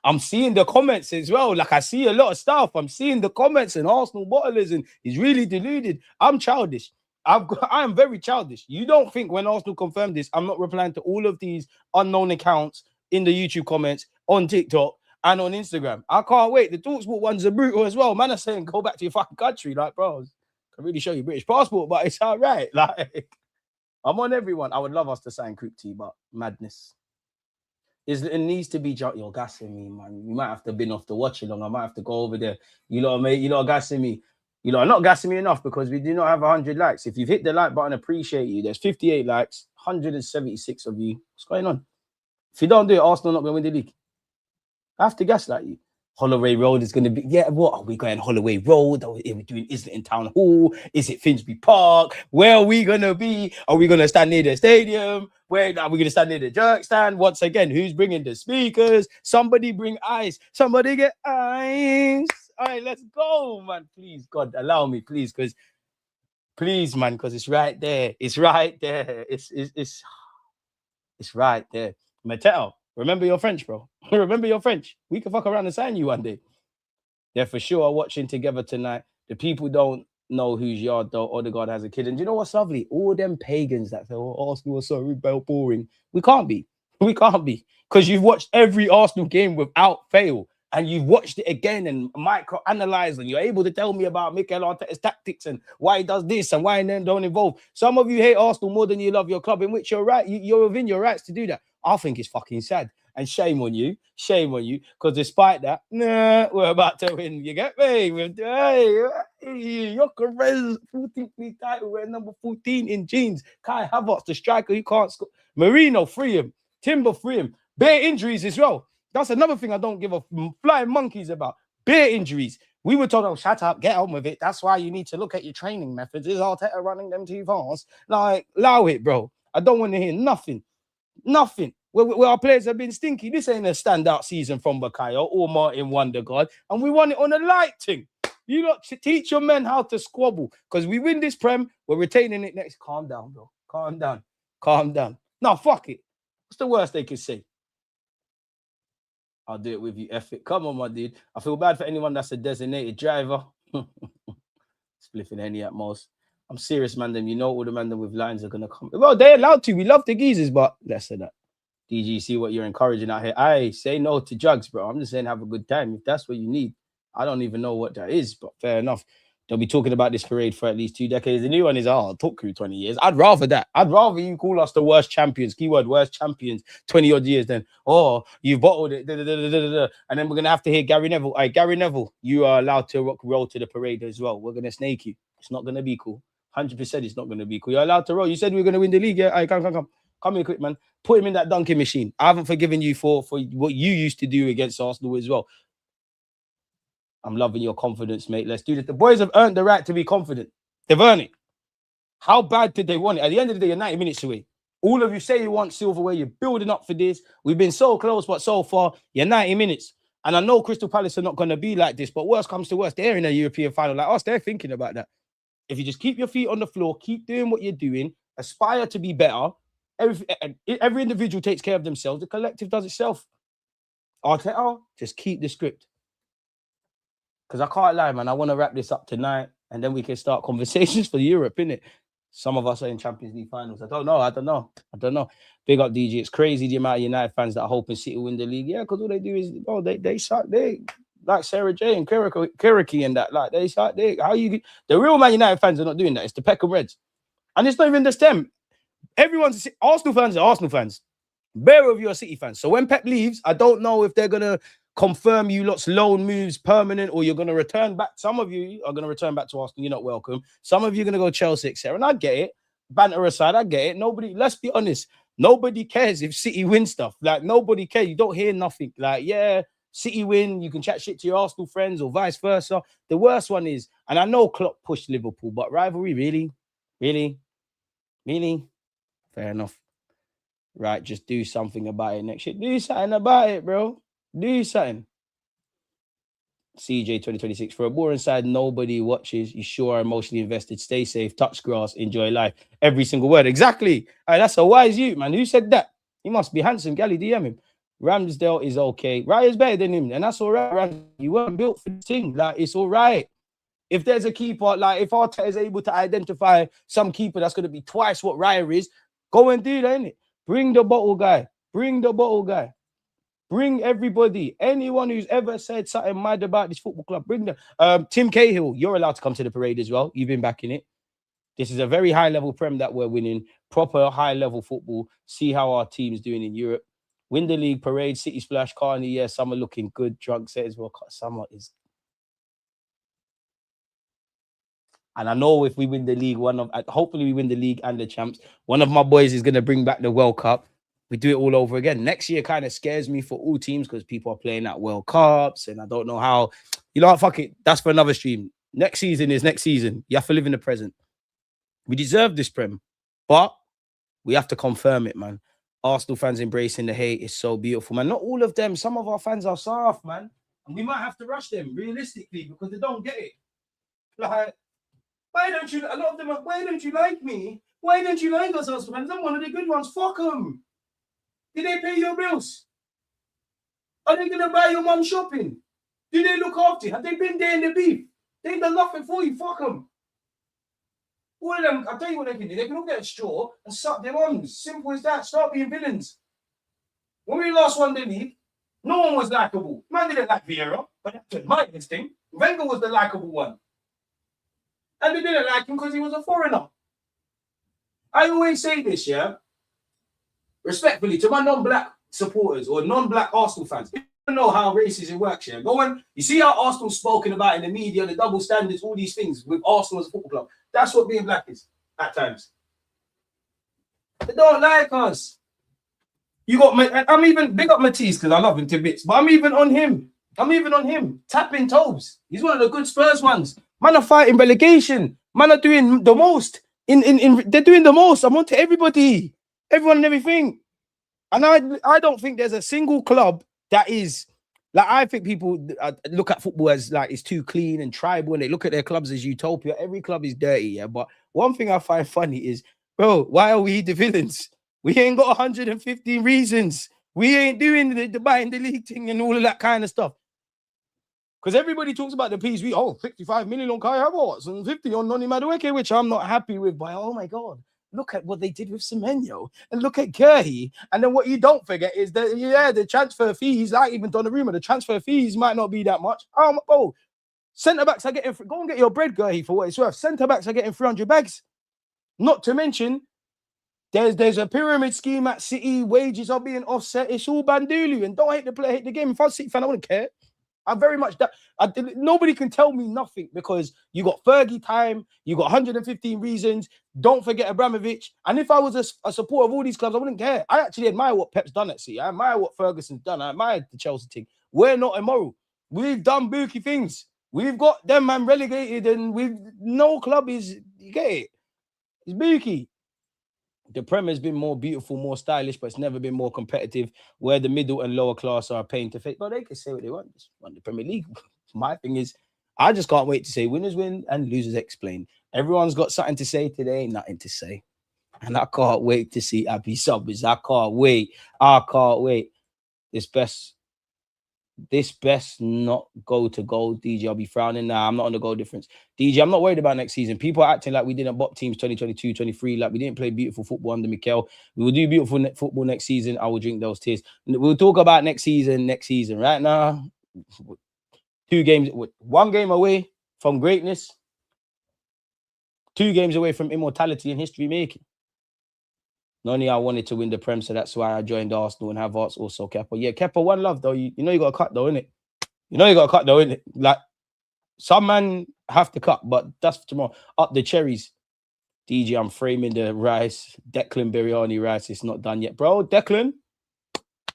I'm seeing the comments as well. Like I see a lot of stuff. I'm seeing the comments and Arsenal bottlers, and he's really deluded. I'm childish. I am very childish. You don't think when Arsenal confirmed this, I'm not replying to all of these unknown accounts in the YouTube comments on TikTok and on Instagram. I can't wait. The TalkSport ones are brutal as well. Man are saying, go back to your fucking country. Like, bro, I can really show you British passport, but it's all right. Like, I'm on everyone. I would love us to sign Coop T, but madness. It needs to be... You're gassing me, man. You might have to been off the watching long. I might have to go over there. You know, mate, you know, gassing me. You know, not gassing me enough because we do not have 100 likes. If you've hit the like button, appreciate you. There's 58 likes, 176 of you. What's going on? If you don't do it, Arsenal not going to win the league. I have to gaslight you. Holloway Road is going to be... Yeah, what? Are we going Holloway Road? Are we doing Islington Town Hall? Is it Finsbury Park? Where are we going to be? Are we going to stand near the stadium? Where are we going to stand near the jerk stand? Once again, who's bringing the speakers? Somebody bring ice. Somebody get ice. All right, let's go, man. Please, God, allow me, please, because... Please, man, because it's right there. It's right there. It's right there. Mateo, remember your French, bro. Remember your French. We can fuck around and sign you one day. They're for sure watching together tonight. The people don't know whose yard, though. Odegaard has a kid. And do you know what's lovely? All them pagans that say, oh, Arsenal was so boring. We can't be. We can't be. Because you've watched every Arsenal game without fail. And you've watched it again and micro-analyze, and you're able to tell me about Mikel Arteta's tactics and why he does this and why he then don't involve. Some of you hate Arsenal more than you love your club, in which you're right. You're within your rights to do that. I think it's fucking sad. And shame on you. Shame on you. Because despite that, we're about to win. You get me? Your career's 14th league title. We're number 14 in jeans. Kai Havertz, the striker who can't score. Marino, free him. Timber, free him. Bare injuries as well. That's another thing I don't give a flying monkeys about. Bare injuries. We were told, oh, shut up, get on with it. That's why you need to look at your training methods. Is Arteta running them too fast? Like, allow it, bro. I don't want to hear nothing. Nothing. Where our players have been stinky. This ain't a standout season from Bakayo or Martin Wondergaard. And we won it on a light thing. You lot teach your men how to squabble. Because we win this Prem, we're retaining it next. Calm down, bro. Calm down. Calm down. No, fuck it. What's the worst they could say? I'll do it with you, F it. Come on, my dude. I feel bad for anyone that's a designated driver. Spliffing any at most. I'm serious, man. Them, you know, all the man them with lines are gonna come. Well, they're allowed to. We love the geezers, but less than that. DG, see what you're encouraging out here. I say no to drugs, bro. I'm just saying have a good time. If that's what you need, I don't even know what that is, but fair enough. They'll be talking about this parade for at least 2 decades. The new one is, oh, talk through 20 years. I'd rather that. I'd rather you call us the worst champions, keyword worst champions, 20 odd years than, oh, you've bottled it. Da, da, da, da, da, da. And then we're going to have to hear Gary Neville. All right, Gary Neville, you are allowed to roll to the parade as well. We're going to snake you. It's not going to be cool. 100% it's not going to be cool. You're allowed to roll. You said we were going to win the league. Yeah, all right, come. Come here quick, man. Put him in that dunking machine. I haven't forgiven you for what you used to do against Arsenal as well. I'm loving your confidence, mate. Let's do this. The boys have earned the right to be confident. They've earned it. How bad did they want it? At the end of the day, you're 90 minutes away. All of you say you want silverware. You're building up for this. We've been so close, but so far, you're 90 minutes. And I know Crystal Palace are not going to be like this, but worst comes to worst, they're in a European final like us. They're thinking about that. If you just keep your feet on the floor, keep doing what you're doing, aspire to be better, every individual takes care of themselves. The collective does itself. Arteta, just keep the script. Because I can't lie, man. I want to wrap this up tonight, and then we can start conversations for Europe, innit? Some of us are in Champions League finals. I don't know. Big up DG. It's crazy the amount of United fans that are hoping City win the league. Yeah, because all they do is, they like Sarah J and Kiriki and that. Like the real Man United fans are not doing that. It's the Peckham Reds, and it's not even just them. Everyone's Arsenal fans are Arsenal fans. Bear of your City fans. So when Pep leaves, I don't know if they're gonna confirm you lot's loan moves permanent, or you're gonna return back. Some of you are gonna return back to Arsenal. You're not welcome. Some of you are gonna go Chelsea, etc. And I get it. Banter aside, I get it. Nobody. Let's be honest. Nobody cares if City win stuff. Like nobody cares. You don't hear nothing. Like yeah, City win. You can chat shit to your Arsenal friends or vice versa. The worst one is, and I know Klopp pushed Liverpool, but rivalry really. Fair enough. Right, just do something about it next year. Do something about it, bro. Do something. CJ 2026. For a boring side, nobody watches. You sure are emotionally invested. Stay safe, touch grass, enjoy life. Every single word. Exactly. Right, that's a wise youth, man. Who said that? He must be handsome. Gally, DM him. Ramsdale is okay. Raya's better than him, and that's all right. You weren't built for the thing. Like, it's all right. If there's a keeper, like if Arteta is able to identify some keeper that's going to be twice what Raya is, go and do that, innit? Bring the bottle guy. Bring everybody. Anyone who's ever said something mad about this football club, bring them. Tim Cahill, you're allowed to come to the parade as well. You've been backing it. This is a very high-level prem that we're winning. Proper high-level football. See how our team's doing in Europe. Win the league, parade, City Splash, Carney. Yeah, some are looking good. Drunk set as well. Summer is. And I know if we win the league, hopefully we win the league and the champs. One of my boys is going to bring back the World Cup. We do it all over again. Next year kind of scares me for all teams because people are playing at World Cups and I don't know how. You know what? Fuck it. That's for another stream. Next season is next season. You have to live in the present. We deserve this prem, but we have to confirm it, man. Arsenal fans embracing the hate is so beautiful, man. Not all of them. Some of our fans are soft, man. And we might have to rush them realistically because they don't get it. Like, why don't you, a lot of them are, why don't you like me? Why don't you like us, Arsenal fans? I'm one of the good ones. Fuck them. Did they pay your bills? Are they going to buy your mum shopping? Do they look after you? Have they been there in the beef? They've done nothing for you. Fuck them. All of them, I'll tell you what they can do. They can all get a straw and suck their mums. Simple as that. Start being villains. When we last won the league, no one was likable. Man didn't like Vieira, but that's my thing. Wenger was the likable one. And they didn't like him because he was a foreigner. I always say this, yeah? Respectfully, to my non-black supporters or non-black Arsenal fans, if you don't know how racism works, yeah? Go on. You see how Arsenal's spoken about in the media, the double standards, all these things with Arsenal as a football club. That's what being black is at times. They don't like us. You got, I'm even, big up Matisse because I love him to bits, but I'm even on him. Tapping toes. He's one of the good Spurs ones. Man are fighting relegation. Man are doing the most. They're doing the most. I'm on to everybody. Everyone and everything. And I don't think there's a single club that is, like, I think people look at football as like it's too clean and tribal and they look at their clubs as utopia. Every club is dirty, yeah. But one thing I find funny is, bro, why are we the villains? We ain't got 115 reasons. We ain't doing the buying the league thing and all of that kind of stuff. Because everybody talks about the PSV, 65 million on Kai Havertz and 50 on Noni Madueke, which I'm not happy with. But oh my God, look at what they did with Semenyo and look at Gurhi. And then what you don't forget is that, the transfer fees, like even Donnarumma, the transfer fees might not be that much. Centre backs are getting, go and get your bread, Gurhi, for what it's worth. Centre backs are getting 300 bags. Not to mention, there's a pyramid scheme at City, wages are being offset. It's all bandulu. And don't hate the player, hate the game. If I was a City fan, I wouldn't care. I'm very much that. Nobody can tell me nothing because you got Fergie time, you got 115 reasons. Don't forget Abramovich. And if I was a supporter of all these clubs, I wouldn't care. I actually admire what Pep's done at City. I admire what Ferguson's done. I admire the Chelsea team. We're not immoral. We've done booky things. We've got them man relegated, and no club is, you get it. It's booky. The Prem has been more beautiful, more stylish, but it's never been more competitive, where the middle and lower class are paying to fake. But they can say what they want. Just won the Premier League. My thing is, I just can't wait to say winners win and losers explain. Everyone's got something to say today, nothing to say. And I can't wait to see Abby Subbers. I can't wait. This best not go to goal, DJ. I'll be frowning. Nah, I'm not on the goal difference. DJ, I'm not worried about next season. People are acting like we didn't bop teams 2022, 23, like we didn't play beautiful football under Mikel. We will do beautiful football next season. I will drink those tears. We'll talk about next season. Right now, 2 games, 1 game away from greatness, 2 games away from immortality and history making. Noni, I wanted to win the Prem, so that's why I joined Arsenal and have Arts also Kepa. Yeah, Kepa, one love though. You know you got to cut though, innit? Like, some man have to cut, but that's for tomorrow. Up the cherries. DJ, I'm framing the rice. Declan biryani rice. It's not done yet. Bro, Declan,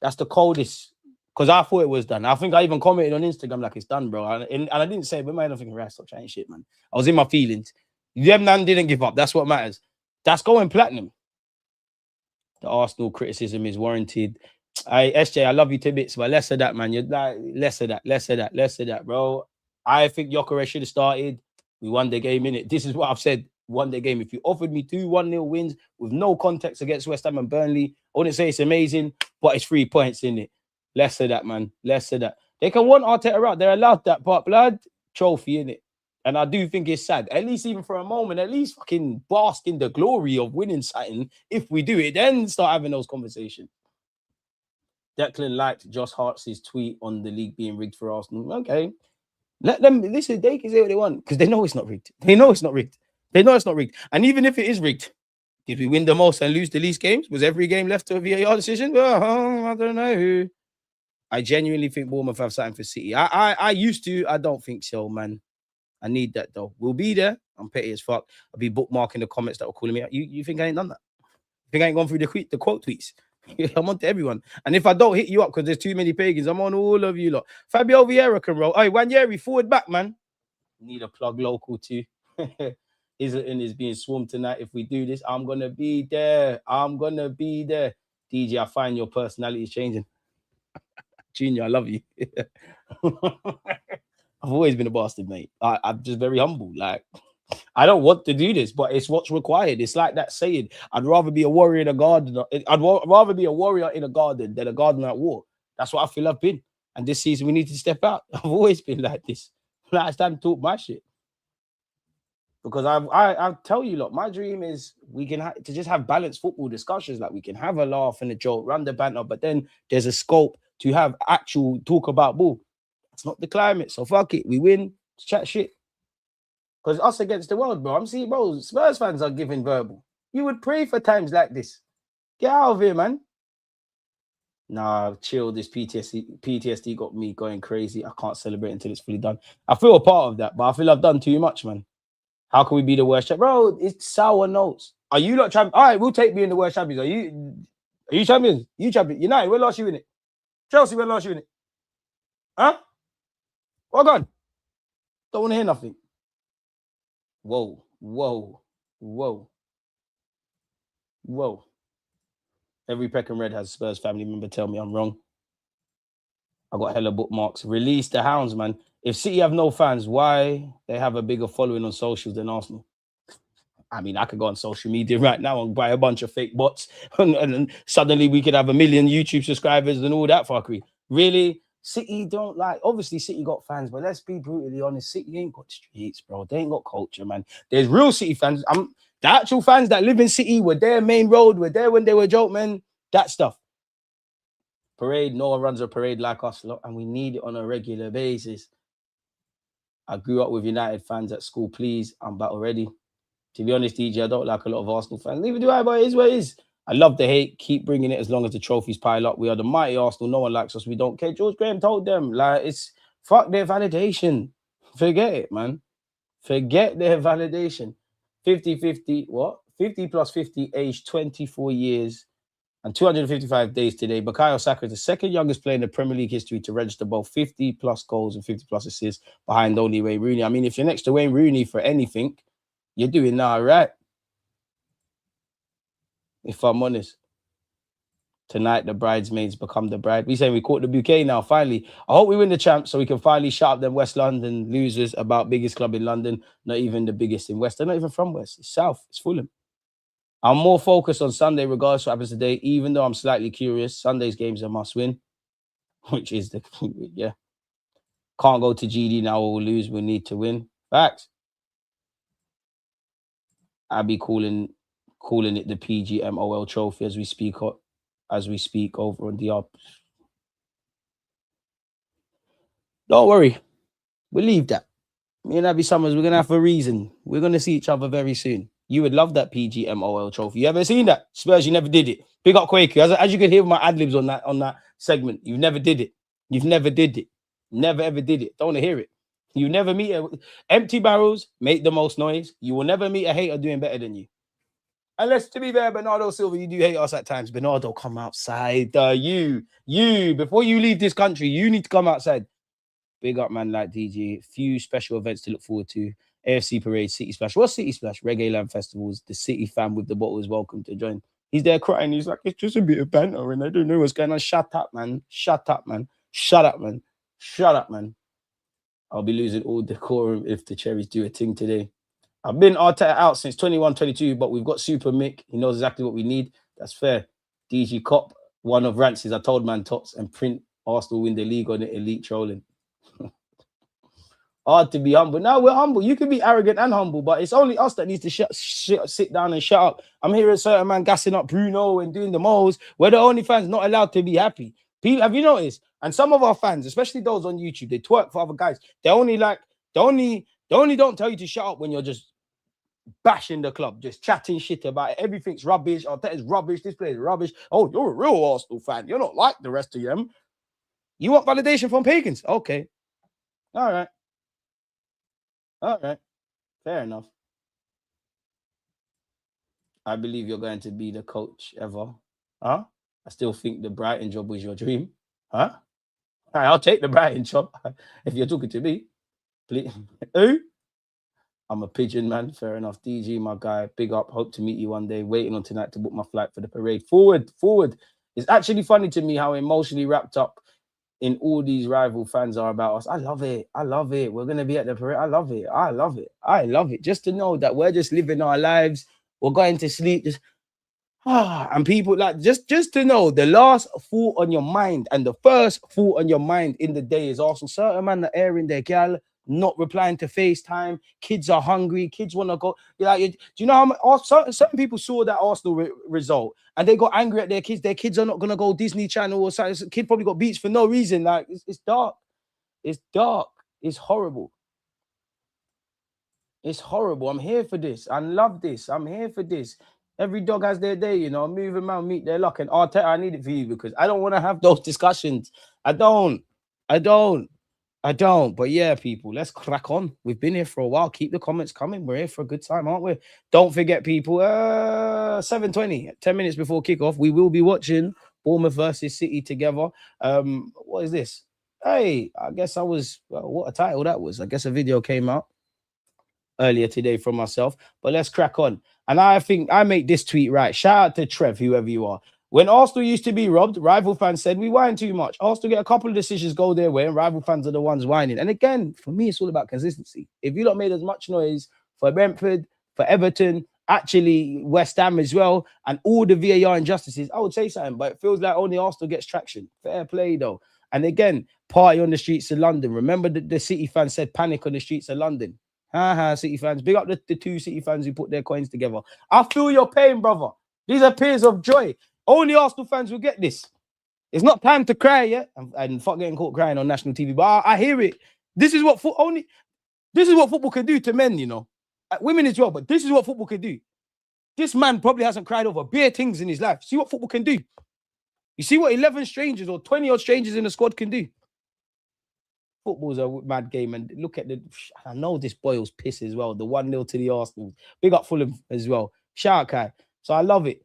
that's the coldest. Because I thought it was done. I think I even commented on Instagram like it's done, bro. And I didn't say it, but man, I'm thinking, right, stop trying shit, man. I was in my feelings. Them man didn't give up. That's what matters. That's going platinum. The Arsenal criticism is warranted. SJ, I love you to bits, but less of that, man. You're like, less of that, bro. I think Gyökeres should have started. We won the game, innit? This is what I've said. Won the game. If you offered me 2 1-0 wins with no context against West Ham and Burnley, I wouldn't say it's amazing, but it's 3 points, innit? Less of that, man. Less of that. They can want Arteta out. They're allowed that, but blood trophy, innit? And I do think it's sad, at least even for a moment, at least fucking bask in the glory of winning something. If we do it, then start having those conversations. Declan liked Josh Hart's tweet on the league being rigged for Arsenal. Okay. Let them, listen, they can say what they want because they know it's not rigged. They know it's not rigged. And even if it is rigged, did we win the most and lose the least games? Was every game left to a VAR decision? Well, I don't know. I genuinely think Bournemouth have something for City. I used to. I don't think so, man. I need that though. We'll be there. I'm petty as fuck. I'll be bookmarking the comments that were calling me out. You think I ain't done that? You think I ain't gone through the quote tweets? I'm on to everyone. And if I don't hit you up because there's too many pagans, I'm on all of you lot. Fabio Vieira can roll. Hey, Wanyeri, forward back, man. Need a plug local too. Islington is being swarmed tonight. If we do this, I'm gonna be there. DJ, I find your personality is changing. Junior, I love you. I've always been a bastard, mate. I'm just very humble. Like, I don't want to do this, but it's what's required. It's like that saying, I'd rather be a warrior in a garden. I'd rather be a warrior in a garden than a gardener at war. That's what I feel I've been. And this season, we need to step out. I've always been like this. Like, it's time to talk my shit. Because I tell you, look, my dream is we can to just have balanced football discussions. Like, we can have a laugh and a joke, run the banter, but then there's a scope to have actual talk about ball. It's not the climate, so fuck it. We win, chat shit. Because us against the world, bro. I'm seeing, bro, Spurs fans are giving verbal. You would pray for times like this. Get out of here, man. Nah, chill. This PTSD got me going crazy. I can't celebrate until it's fully done. I feel a part of that, but I feel I've done too much, man. How can we be the worst? Bro, it's sour notes. Are you not champions? All right, we'll take me in the worst champions. Are you champions? You champions? United, where last you in it? Chelsea, where last you in it? Huh? Well gone. Don't want to hear nothing. Whoa. Every Peckham Red has a Spurs family member tell me I'm wrong. I got hella bookmarks. Release the hounds, man. If City have no fans, why they have a bigger following on socials than Arsenal? I mean, I could go on social media right now and buy a bunch of fake bots and suddenly we could have 1 million YouTube subscribers and all that fuckery. Really? City don't like, obviously City got fans, but let's be brutally honest, City ain't got streets, bro. They ain't got culture, man. There's real City fans. The actual fans that live in City were there main road, were there when they were joke, man. That stuff. Parade, no one runs a parade like us, and we need it on a regular basis. I grew up with United fans at school, please. I'm back already. To be honest, DJ, I don't like a lot of Arsenal fans. Neither do I, but it is what it is. I love the hate. Keep bringing it as long as the trophies pile up. We are the mighty Arsenal. No one likes us. We don't care. George Graham told them, like, it's fuck their validation. Forget it, man. Forget their validation. 50-50, what? 50 plus 50, age 24 years and 255 days today. Bukayo Saka is the second youngest player in the Premier League history to register both 50 plus goals and 50 plus assists behind only Wayne Rooney. I mean, if you're next to Wayne Rooney for anything, you're doing all right. If I'm honest. Tonight, the bridesmaids become the bride. We saying we caught the bouquet now, finally. I hope we win the champ so we can finally shut up them West London losers about biggest club in London. Not even the biggest in West. They're not even from West. It's South. It's Fulham. I'm more focused on Sunday regardless of what happens today, even though I'm slightly curious. Sunday's games are must win, which is the, yeah. Can't go to GD now or we'll lose. We need to win. Facts. I'll be calling it the PGMOL trophy as we speak over on the up. Don't worry. We'll leave that. Me and Abby Summers, we're going to have a reason. We're going to see each other very soon. You would love that PGMOL trophy. You ever seen that? Spurs, you never did it. Big up Quaker. As you can hear my ad-libs on that segment, you never did it. You've never did it. Never ever did it. Don't want to hear it. You never meet empty barrels, make the most noise. You will never meet a hater doing better than you. Unless, to be fair, Bernardo Silva, you do hate us at times. Bernardo, come outside. You, before you leave this country, you need to come outside. Big up, man, like DJ. Few special events to look forward to. AFC Parade, City Splash. What's City Splash? Reggae Land Festivals. The City fan with the bottle is welcome to join. He's there crying. He's like, it's just a bit of banter and I don't know what's going on. Shut up, man. Shut up, man. Shut up, man. Shut up, man. I'll be losing all decorum if the Cherries do a thing today. I've been Arteta out since 21-22, but we've got Super Mick. He knows exactly what we need. That's fair. DG Cop, one of Rance's. I told man Tots and print Arsenal win the league on it. Elite trolling. Hard to be humble. Now we're humble. You can be arrogant and humble, but it's only us that needs to sit down and shut up. I'm hearing certain man gassing up Bruno and doing the moles. We're the only fans not allowed to be happy. People, have you noticed? And some of our fans, especially those on YouTube, they twerk for other guys. They only don't tell you to shut up when you're just bashing the club, just chatting shit about it. Everything's rubbish. Arteta's rubbish. This place is rubbish. Oh, you're a real Arsenal fan. You're not like the rest of them. You want validation from pagans? Okay. All right. Fair enough. I believe you're going to be the coach ever. Huh? I still think the Brighton job was your dream. Huh? All right, I'll take the Brighton job if you're talking to me. Please. Who? I'm a pigeon, man. Fair enough. DG, my guy. Big up. Hope to meet you one day. Waiting on tonight to book my flight for the parade. Forward. It's actually funny to me how emotionally wrapped up in all these rival fans are about us. I love it. We're going to be at the parade. I love it. Just to know that we're just living our lives. We're going to sleep. And people like just to know the last thought on your mind and the first thought on your mind in the day is Arsenal. Certain man that airing their gal, not replying to FaceTime. Kids are hungry. Kids want to go. Do you know how certain people saw that Arsenal result and they got angry at their kids? Their kids are not going to go Disney Channel or something. Kid probably got beats for no reason. Like it's dark. It's dark. It's horrible. It's horrible. I'm here for this. I love this. I'm here for this. Every dog has their day, you know. Move around, meet their luck. And Arteta, I need it for you because I don't want to have those discussions. I don't. But yeah, people, let's crack on. We've been here for a while. Keep the comments coming. We're here for a good time, aren't we? Don't forget, people, 7:20, 10 minutes before kickoff, we will be watching Bournemouth versus City together. What is this? Hey, I guess what a title that was. I guess a video came out earlier today from myself, but let's crack on. And I think I make this tweet right. Shout out to Trev, whoever you are. When Arsenal used to be robbed, rival fans said we whine too much. Arsenal get a couple of decisions go their way, and rival fans are the ones whining. And again, for me, it's all about consistency. If you lot made as much noise for Brentford, for Everton, actually West Ham as well, and all the VAR injustices, I would say something, but it feels like only Arsenal gets traction. Fair play, though. And again, party on the streets of London. Remember the City fans said panic on the streets of London. City fans. Big up the two City fans who put their coins together. I feel your pain, brother. These are tears of joy. Only Arsenal fans will get this. It's not time to cry yet. And fuck getting caught crying on national TV. But I hear it. This is what football can do to men, you know. Women as well, but this is what football can do. This man probably hasn't cried over bare things in his life. See what football can do. You see what 11 strangers or 20 odd strangers in the squad can do. Football's a mad game, and look at I know this boils piss as well. The 1-0 to the Arsenal. Big up Fulham as well. Shout out, Kai. So I love it.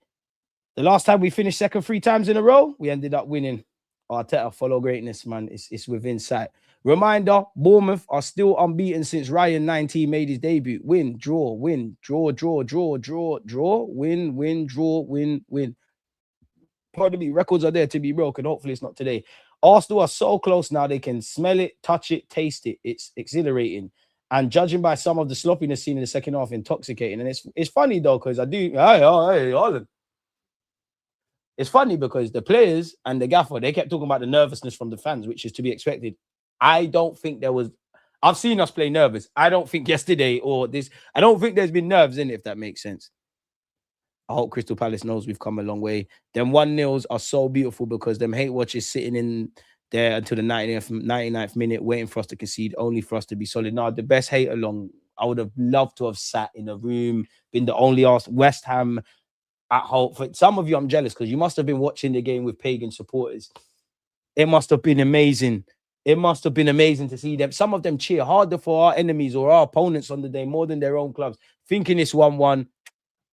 The last time we finished second 3 times in a row, we ended up winning. Arteta, follow greatness, man. It's within sight. Reminder, Bournemouth are still unbeaten since Ryan 19 made his debut. Win, draw, win, draw, draw, draw, draw, draw, win, win, draw, win, win. Pardon me, records are there to be broken. Hopefully it's not today. Arsenal are so close now, they can smell it, touch it, taste it. It's exhilarating. And judging by some of the sloppiness seen in the second half, intoxicating. And it's funny, though, because Holland. It's funny because the players and the gaffer, they kept talking about the nervousness from the fans, which is to be expected. I don't think there was... I've seen us play nervous. I don't think yesterday or this... I don't think there's been nerves in it, if that makes sense. I hope Crystal Palace knows we've come a long way. Them 1-0s are so beautiful because them hate watchers sitting in there until the 99th minute waiting for us to concede, only for us to be solid. Now, the best hate along, I would have loved to have sat in a room, been the only West Ham at home. For some of you, I'm jealous because you must have been watching the game with pagan supporters. It must have been amazing. It must have been amazing to see them. Some of them cheer harder for our enemies or our opponents on the day more than their own clubs, thinking it's 1-1.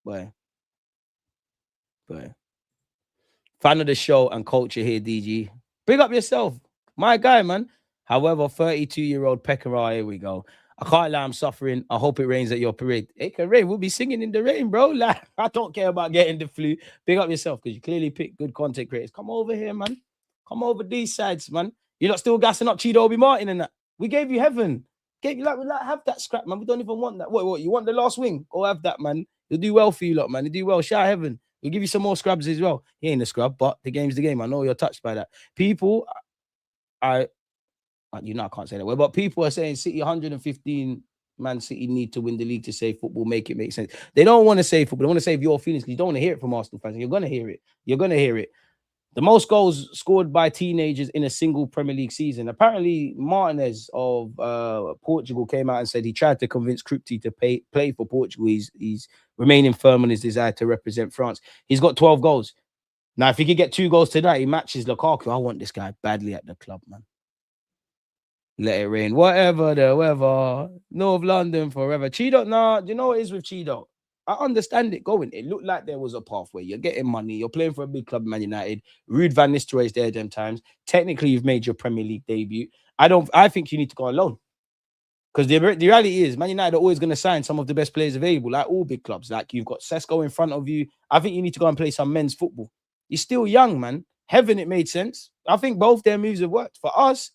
Boy. Fan of the show and culture here, DG. Big up yourself. My guy, man. However, 32-year-old Pekara, here we go. I can't lie, I'm suffering. I hope it rains at your parade. It can rain. We'll be singing in the rain, bro. Like, I don't care about getting the flu. Big up yourself because you clearly pick good content creators. Come over here, man. Come over these sides, man. You're not still gassing up Chido Obi Martin and that. We gave you heaven. We have that scrap, man. We don't even want that. What? You want the last wing? Go have that, man. You'll do well for you lot, man. You do well. Shout heaven. We'll give you some more scrubs as well. He ain't a scrub, but the game's the game. I know you're touched by that. People, I can't say that word, but people are saying City 115, Man City need to win the league to save football, make it make sense. They don't want to save football. They want to save your feelings because you don't want to hear it from Arsenal fans. You're going to hear it. You're going to hear it. The most goals scored by teenagers in a single Premier League season. Apparently, Martinez of Portugal came out and said he tried to convince Krupti to play for Portugal. He's remaining firm on his desire to represent France. He's got 12 goals. Now, if he could get 2 goals tonight, he matches Lukaku. I want this guy badly at the club, man. Let it rain. Whatever the weather. North London forever. Cheeto, nah, do you know what it is with Cheeto? I understand it going. It looked like there was a pathway. You're getting money. You're playing for a big club, Man United. Ruud van Nistelrooy is there them times. Technically, you've made your Premier League debut. I think you need to go on loan. Because the reality is, Man United are always going to sign some of the best players available, like all big clubs. Like you've got Sesko in front of you. I think you need to go and play some men's football. You're still young, man. Heaven, it made sense. I think both their moves have worked. For us,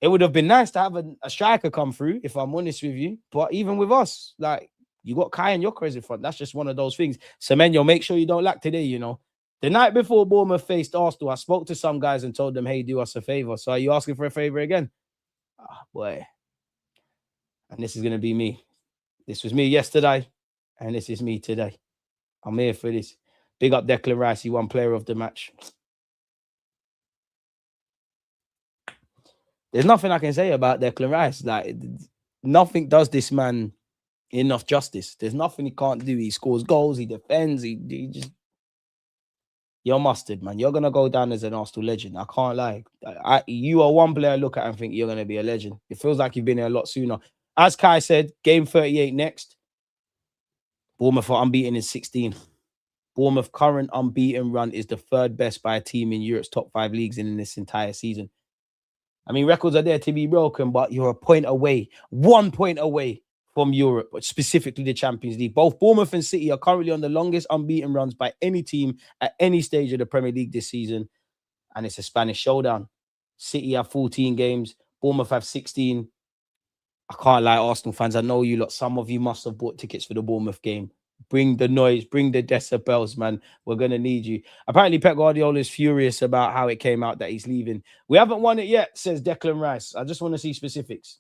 it would have been nice to have a striker come through, if I'm honest with you. But even with us, like, you got Kai and Yokeres in front. That's just one of those things. Semenyo, make sure you don't lack today, you know. The night before Bournemouth faced Arsenal, I spoke to some guys and told them, hey, do us a favor. So are you asking for a favor again? Ah, boy. And this is going to be me. This was me yesterday, and this is me today. I'm here for this. Big up Declan Rice. He won player of the match. There's nothing I can say about Declan Rice. Like, nothing does this man enough justice. There's nothing he can't do. He scores goals, he defends, he just... You're mustard, man. You're going to go down as an Arsenal legend. I can't lie. You are one player I look at and think you're going to be a legend. It feels like you've been here a lot sooner. As Kai said, game 38 next. Bournemouth are unbeaten in 16. Bournemouth current unbeaten run is the 3rd best by a team in Europe's top 5 leagues in this entire season. I mean, records are there to be broken, but you're a point away, 1 point away from Europe, but specifically the Champions League. Both Bournemouth and City are currently on the longest unbeaten runs by any team at any stage of the Premier League this season. And it's a Spanish showdown. City have 14 games. Bournemouth have 16. I can't lie, Arsenal fans. I know you lot. Some of you must have bought tickets for the Bournemouth game. Bring the noise, bring the decibels, man. We're gonna need you. Apparently, Pep Guardiola is furious about how it came out that he's leaving. We haven't won it yet, says Declan Rice. I just want to see specifics.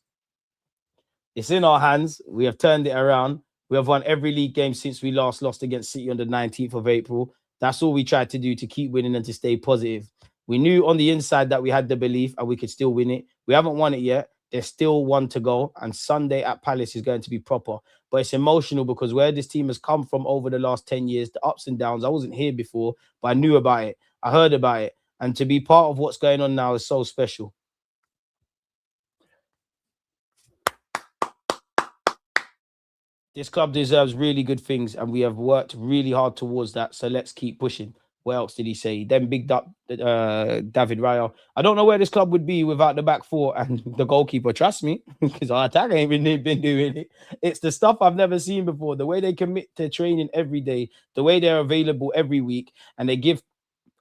It's in our hands. We have turned it around. We have won every league game since we last lost against City on the 19th of April. That's all we tried to do to keep winning and to stay positive. We knew on the inside that we had the belief and we could still win it. We haven't won it yet. There's still one to go. And Sunday at Palace is going to be proper. But it's emotional because where this team has come from over the last 10 years, the ups and downs, I wasn't here before, but I knew about it. I heard about it. And to be part of what's going on now is so special. This club deserves really good things, and we have worked really hard towards that. So let's keep pushing. What else did he say? Then bigged up David Raya. I don't know where this club would be without the back four and the goalkeeper. Trust me, because our attack ain't been doing it. It's the stuff I've never seen before. The way they commit to training every day, the way they're available every week, and they give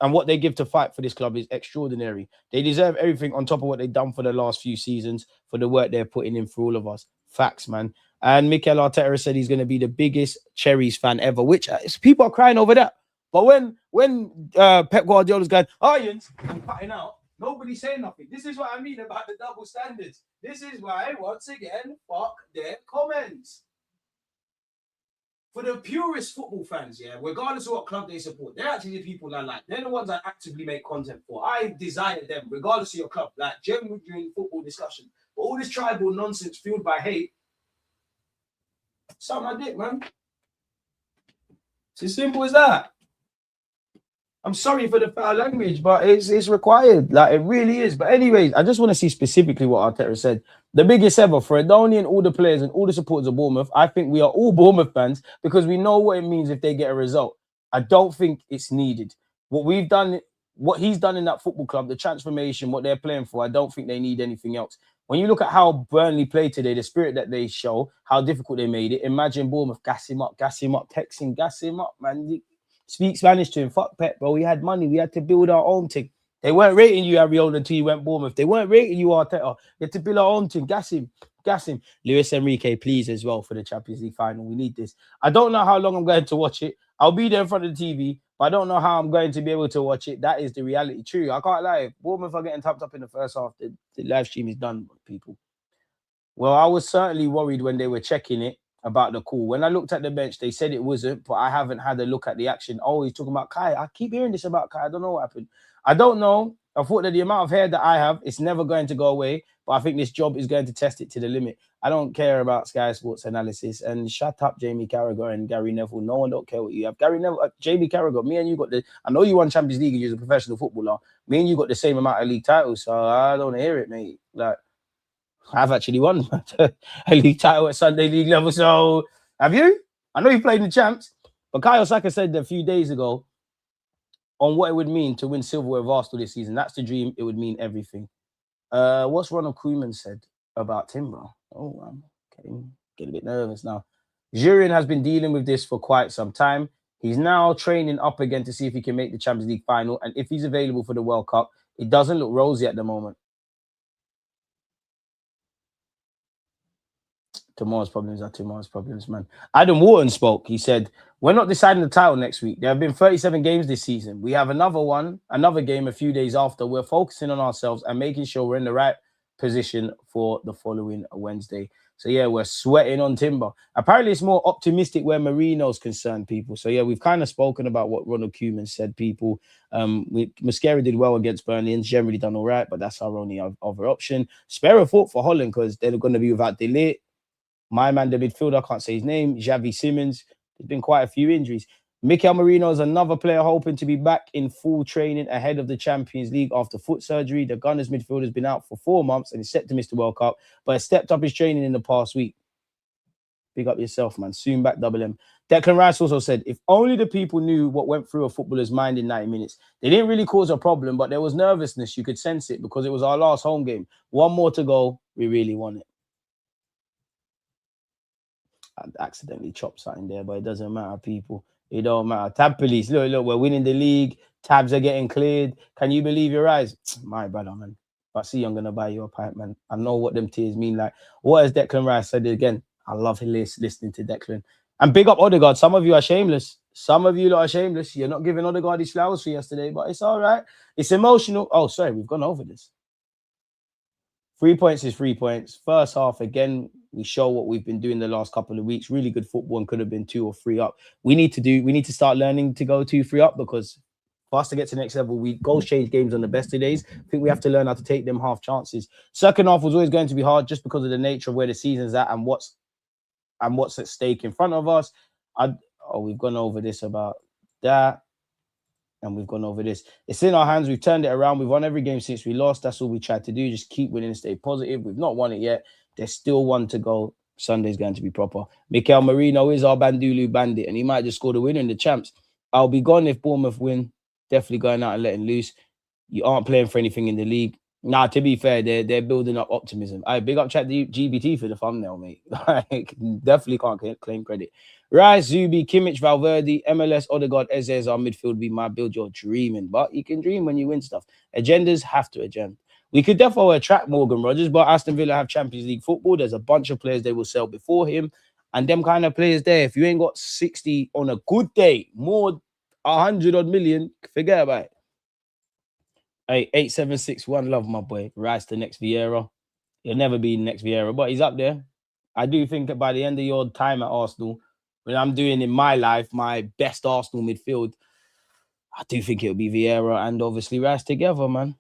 and what they give to fight for this club is extraordinary. They deserve everything on top of what they've done for the last few seasons, for the work they're putting in for all of us. Facts, man. And Mikel Arteta said he's going to be the biggest Cherries fan ever, which people are crying over that. But when Pep Guardiola's going, Ions, I'm cutting out, nobody's saying nothing. This is what I mean about the double standards. This is why, once again, fuck their comments. For the purest football fans, yeah, regardless of what club they support, they're actually the people I like. They're the ones I actively make content for. I desire them, regardless of your club, like genuine football discussion. But all this tribal nonsense fueled by hate, suck my dick, man. It's as simple as that. I'm sorry for the foul language, but it's required. Like, it really is. But anyways, I just want to see specifically what Arteta said. The biggest ever for Adoni and all the players and all the supporters of Bournemouth. I think we are all Bournemouth fans because we know what it means if they get a result. I don't think it's needed. What we've done, what he's done in that football club, the transformation, what they're playing for, I don't think they need anything else. When you look at how Burnley played today, the spirit that they show, how difficult they made it, imagine Bournemouth, gas him up, text him, gas him up, man. Speak Spanish to him. Fuck Pep, bro. We had money. We had to build our own thing. They weren't rating you, Ariola, until you went Bournemouth. They weren't rating you, Arteta. You had to build our own thing. Gas him. Gas him. Luis Enrique, please, as well, for the Champions League final. We need this. I don't know how long I'm going to watch it. I'll be there in front of the TV, but I don't know how I'm going to be able to watch it. That is the reality. True. I can't lie. If Bournemouth are getting tapped up in the first half, the live stream is done, people. Well, I was certainly worried when they were checking it about the call. When I looked at the bench, they said it wasn't, but I haven't had a look at the action. Oh, he's talking about Kai. I keep hearing this about Kai. I don't know what happened. I don't know. I thought that the amount of hair that I have, it's never going to go away, but I think this job is going to test it to the limit. I don't care about Sky Sports analysis. And shut up, Jamie Carragher and Gary Neville. No one don't care what you have. Gary Neville, Jamie Carragher, me and you got I know you won Champions League and you're a professional footballer. Me and you got the same amount of league titles, so I don't want to hear it, mate. Like, I've actually won a league title at Sunday League level. So, have you? I know you played in the champs, but Kyle Saka said a few days ago on what it would mean to win silverware with Arsenal this season. That's the dream. It would mean everything. What's Ronald Koeman said about Timber? Oh, I'm getting a bit nervous now. Jurien has been dealing with this for quite some time. He's now training up again to see if he can make the Champions League final. And if he's available for the World Cup, it doesn't look rosy at the moment. Tomorrow's problems are tomorrow's problems, man. Adam Wharton spoke. He said, we're not deciding the title next week. There have been 37 games this season. We have another game a few days after. We're focusing on ourselves and making sure we're in the right position for the following Wednesday. So, yeah, we're sweating on Timber. Apparently, it's more optimistic where Marino's concerned, people. So, yeah, we've kind of spoken about what Ronald Koeman said, people. Mosquera did well against Burnley and generally done all right, but that's our only other option. Sparrow fought for Holland because they're going to be without De Ligt. My man, the midfielder, I can't say his name, Xavi Simons. There's been quite a few injuries. Mikel Merino is another player hoping to be back in full training ahead of the Champions League after foot surgery. The Gunners midfielder has been out for 4 months and is set to miss the World Cup, but has stepped up his training in the past week. Big up yourself, man. Soon back, double M. Declan Rice also said, if only the people knew what went through a footballer's mind in 90 minutes. They didn't really cause a problem, but there was nervousness. You could sense it because it was our last home game. One more to go. We really want it. I accidentally chopped something there, but it doesn't matter, people. It don't matter. Tab police, look, we're winning the league. Tabs are getting cleared. Can you believe your eyes? My brother, man. But see, I'm gonna buy you a pipe, man. I know what them tears mean. Like, what has Declan Rice said again? I love listening to Declan. And big up Odegaard. Some of you are shameless. Some of you lot are shameless. You're not giving Odegaard his flowers for yesterday, but it's all right. It's emotional. Oh, sorry, we've gone over this. 3 points is 3 points. First half, again, we show what we've been doing the last couple of weeks. Really good football and could have been 2 or 3 up. We need to start learning to go 2, 3 up, because for us to get to the next level, goals change games on the best of days. I think we have to learn how to take them half chances. Second half was always going to be hard just because of the nature of where the season's at and what's at stake in front of us. We've gone over this about that. And we've gone over this. It's in our hands. We've turned it around. We've won every game since we lost. That's all we tried to do. Just keep winning and stay positive. We've not won it yet. There's still one to go. Sunday's going to be proper. Mikel Merino is our Bandulu bandit, and he might just score the winner in the champs. I'll be gone if Bournemouth win. Definitely going out and letting loose. You aren't playing for anything in the league. Nah, to be fair, they're building up optimism. I big up chat GBT for the thumbnail, mate. Definitely can't claim credit. Rice, Zubi, Kimmich, Valverde, MLS, Odegaard, Eze our midfield. Be my build. You're dreaming, but you can dream when you win stuff. Agendas have to agenda. We could definitely attract Morgan Rogers, but Aston Villa have Champions League football. There's a bunch of players they will sell before him, and them kind of players there. If you ain't got 60 on a good day, more 100 odd million, forget about it. Hey, 8761, love my boy. Rice, the next Vieira. He'll never be the next Vieira, but he's up there. I do think that by the end of your time at Arsenal, when I'm doing in my life my best Arsenal midfield, I do think it'll be Vieira and obviously Rice together, man.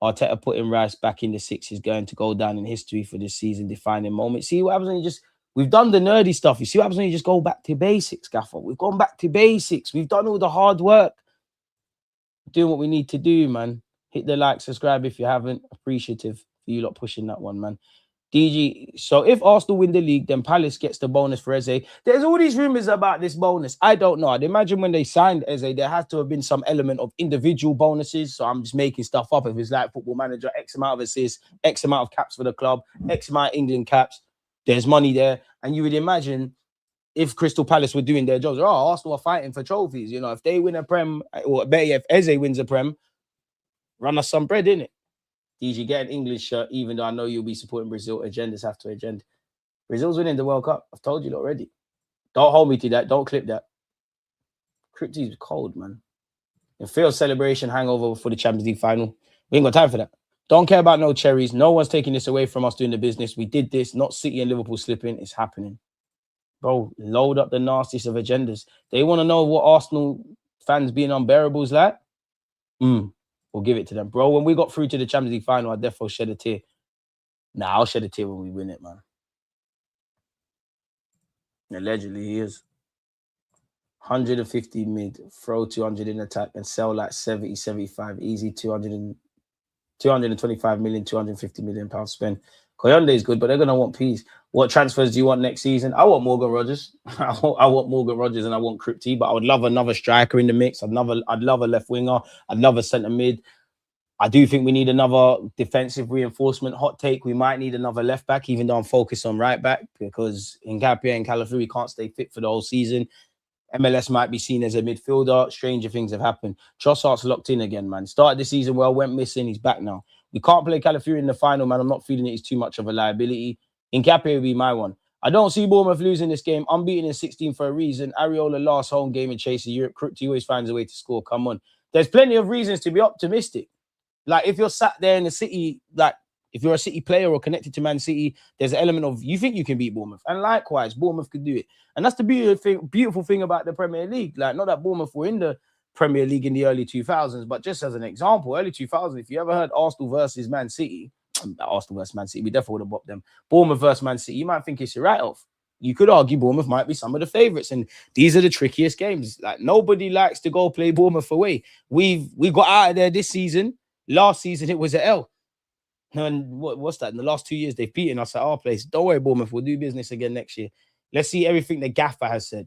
Arteta putting Rice back in the six is going to go down in history for this season defining moment. See what happens when we've done the nerdy stuff. You see what happens when you just go back to basics, Gaffer. We've gone back to basics. We've done all the hard work. Doing what we need to do, man. Hit the like, subscribe if you haven't. Appreciative for you lot pushing that one, man. DG, so if Arsenal win the league, then Palace gets the bonus for Eze. There's all these rumors about this bonus. I don't know. I'd imagine when they signed Eze, there has to have been some element of individual bonuses. So I'm just making stuff up. If it's like Football Manager, X amount of assists, X amount of caps for the club, X amount of England caps, there's money there. And you would imagine if Crystal Palace were doing their jobs, Arsenal are fighting for trophies. You know, if they win a Prem, or better yet, if Eze wins a Prem, run us some bread, innit? DG, get an English shirt, even though I know you'll be supporting Brazil. Agendas have to agenda. Brazil's winning the World Cup. I've told you already. Don't hold me to that. Don't clip that. Crypties is cold, man. A failed celebration hangover for the Champions League final. We ain't got time for that. Don't care about no cherries. No one's taking this away from us doing the business. We did this, not City and Liverpool slipping. It's happening. Bro, load up the nastiest of agendas. They want to know what Arsenal fans being unbearable is like. We'll give it to them. Bro, when we got through to the Champions League final, I definitely shed a tear. Nah, I'll shed a tear when we win it, man. Allegedly, he is. 150 mid, throw 200 in attack, and sell like 70, 75. Easy 225 million, 250 million pounds spent. Koyonde is good, but they're going to want peas. What transfers do you want next season? I want Morgan Rogers. I want Morgan Rogers and I want Crypty, but I would love another striker in the mix. I'd love a left winger. I'd love a centre mid. I do think we need another defensive reinforcement. Hot take, we might need another left back, even though I'm focused on right back, because Ngapié and Calafuri can't stay fit for the whole season. MLS might be seen as a midfielder. Stranger things have happened. Trossard's locked in again, man. Started the season well, went missing. He's back now. We can't play Calafuri in the final, man. I'm not feeling it. He's too much of a liability. Ngapié will be my one. I don't see Bournemouth losing this game. Unbeaten in 16 for a reason. Ariola last home game in Chase of Europe. Crypty always finds a way to score. Come on. There's plenty of reasons to be optimistic. Like, if you're sat there in the City, like, if you're a City player or connected to Man City, there's an element of you think you can beat Bournemouth. And likewise, Bournemouth could do it. And that's the beautiful thing about the Premier League. Like, not that Bournemouth were in the Premier League in the early 2000s, but just as an example, early 2000s, if you ever heard Arsenal versus Man City, we definitely would have bopped them. Bournemouth versus Man City, you might think it's a write-off. You could argue Bournemouth might be some of the favourites, and these are the trickiest games. Like, nobody likes to go play Bournemouth away. We got out of there this season. Last season, it was an L. And what's that? In the last 2 years, they've beaten us at our place. Don't worry, Bournemouth. We'll do business again next year. Let's see everything the gaffer has said.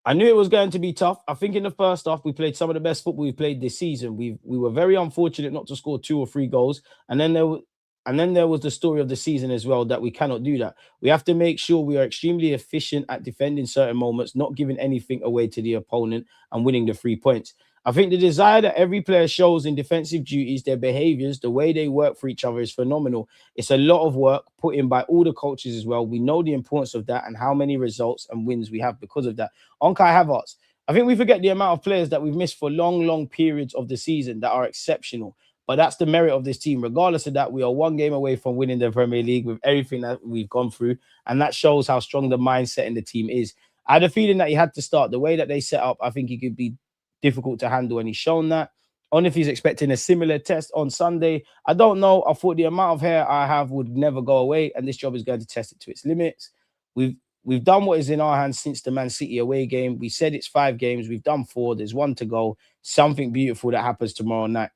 I knew it was going to be tough. I think in the first half, we played some of the best football we've played this season. We were very unfortunate not to score 2 or 3 goals. And then there was the story of the season as well, that we cannot do that. We have to make sure we are extremely efficient at defending certain moments, not giving anything away to the opponent and winning the 3 points. I think the desire that every player shows in defensive duties, their behaviors, the way they work for each other is phenomenal. It's a lot of work put in by all the coaches as well. We know the importance of that and how many results and wins we have because of that. On Kai Havertz, I think we forget the amount of players that we've missed for long, long periods of the season that are exceptional. But that's the merit of this team. Regardless of that, we are one game away from winning the Premier League with everything that we've gone through. And that shows how strong the mindset in the team is. I had a feeling that he had to start. The way that they set up, I think he could be difficult to handle, and he's shown that. On if he's expecting a similar test on Sunday, I don't know. I thought the amount of hair I have would never go away, and this job is going to test it to its limits. We've done what is in our hands since the Man City away game. We said it's 5 games. We've done 4. There's 1 to go. Something beautiful that happens tomorrow night.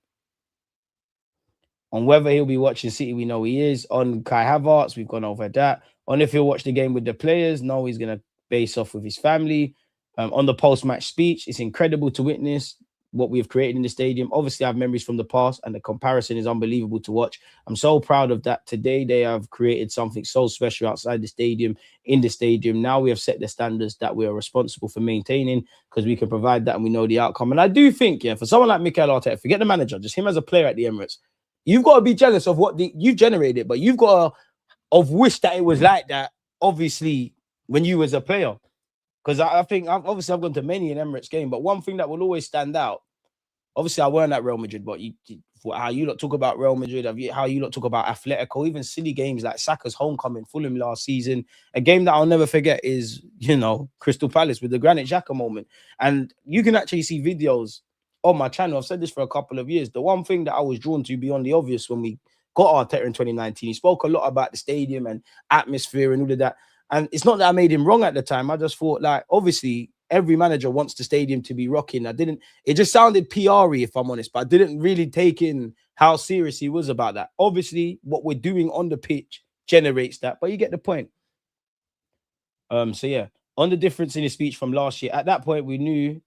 On whether he'll be watching City, we know he is. On Kai Havertz, we've gone over that. On if he'll watch the game with the players, no, he's going to base off with his family. On the post-match speech, it's incredible to witness what we've created in the stadium. Obviously, I have memories from the past, and the comparison is unbelievable to watch. I'm so proud of that. Today, they have created something so special outside the stadium, in the stadium. Now we have set the standards that we are responsible for maintaining because we can provide that and we know the outcome. And I do think, for someone like Mikel Arteta, forget the manager, just him as a player at the Emirates, you've got to be jealous of what you've generated, but you've got to wish that it was like that, obviously, when you was a player. Because I think, obviously, I've gone to many an Emirates game, but one thing that will always stand out, obviously, I weren't at Real Madrid, but how you lot talk about Real Madrid, how you lot talk about Atletico, even silly games like Saka's homecoming, Fulham last season. A game that I'll never forget is, Crystal Palace with the Granit Xhaka moment. And you can actually see videos on my channel. I've said this for a couple of years. The one thing that I was drawn to beyond the obvious when we got Arteta in 2019, he spoke a lot about the stadium and atmosphere and all of that. And it's not that I made him wrong at the time. I just thought, obviously, every manager wants the stadium to be rocking. It just sounded PR-y, if I'm honest, but I didn't really take in how serious he was about that. Obviously, what we're doing on the pitch generates that, but you get the point. So yeah, on the difference in his speech from last year, at that point, we knew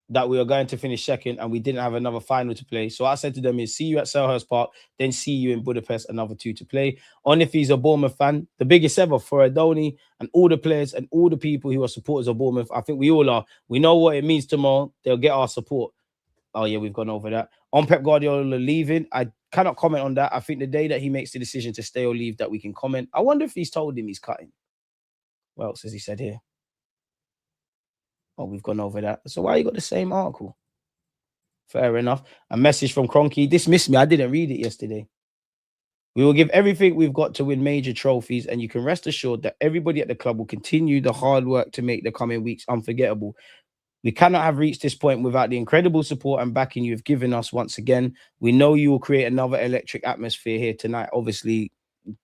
that we were going to finish second and we didn't have another final to play. So I said to them see you at Selhurst Park, then see you in Budapest, another 2 to play. On if he's a Bournemouth fan, the biggest ever for Adoni and all the players and all the people who are supporters of Bournemouth. I think we all are. We know what it means tomorrow. They'll get our support. Oh yeah, we've gone over that. On Pep Guardiola leaving, I cannot comment on that. I think the day that he makes the decision to stay or leave that we can comment. I wonder if he's told him he's cutting. What else has he said here? Oh, we've gone over that. So why you got the same article? Fair enough. A message from Kroenke. Dismiss me. I didn't read it yesterday. We will give everything we've got to win major trophies, and you can rest assured that everybody at the club will continue the hard work to make the coming weeks unforgettable. We cannot have reached this point without the incredible support and backing you have given us once again. We know you will create another electric atmosphere here tonight. Obviously,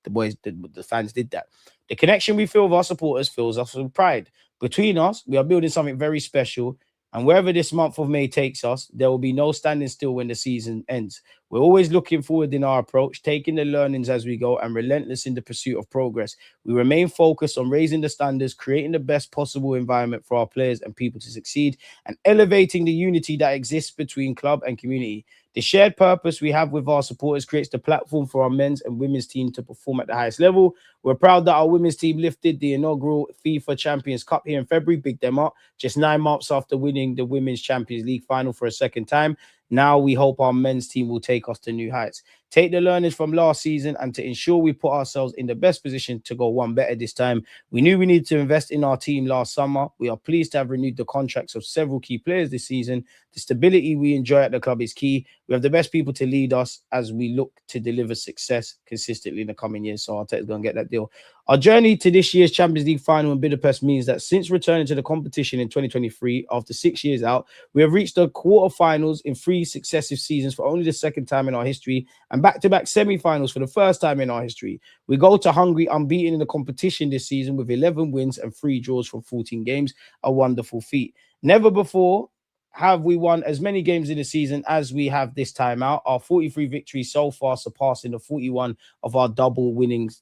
the fans did that. The connection we feel with our supporters fills us with pride. Between us, we are building something very special. And wherever this month of May takes us, there will be no standing still when the season ends. We're always looking forward in our approach, taking the learnings as we go and relentless in the pursuit of progress. We remain focused on raising the standards, creating the best possible environment for our players and people to succeed, and elevating the unity that exists between club and community. The shared purpose we have with our supporters creates the platform for our men's and women's team to perform at the highest level. We're proud that our women's team lifted the inaugural FIFA Champions Cup here in February, big them up, just 9 months after winning the Women's Champions League final for a second time. Now we hope our men's team will take us to new heights. Take the learnings from last season and to ensure we put ourselves in the best position to go one better this time. We knew we needed to invest in our team last summer. We are pleased to have renewed the contracts of several key players this season. The stability we enjoy at the club is key. We have the best people to lead us as we look to deliver success consistently in the coming years. So Arteta's going to get that deal. Our journey to this year's Champions League final in Budapest means that since returning to the competition in 2023, after 6 years out, we have reached the quarterfinals in 3 successive seasons for only the second time in our history, and back-to-back semi-finals for the first time in our history. We go to Hungary unbeaten in the competition this season with 11 wins and 3 draws from 14 games, a wonderful feat. Never before have we won as many games in the season as we have this time out. Our 43 victories so far surpassing the 41 of our double winnings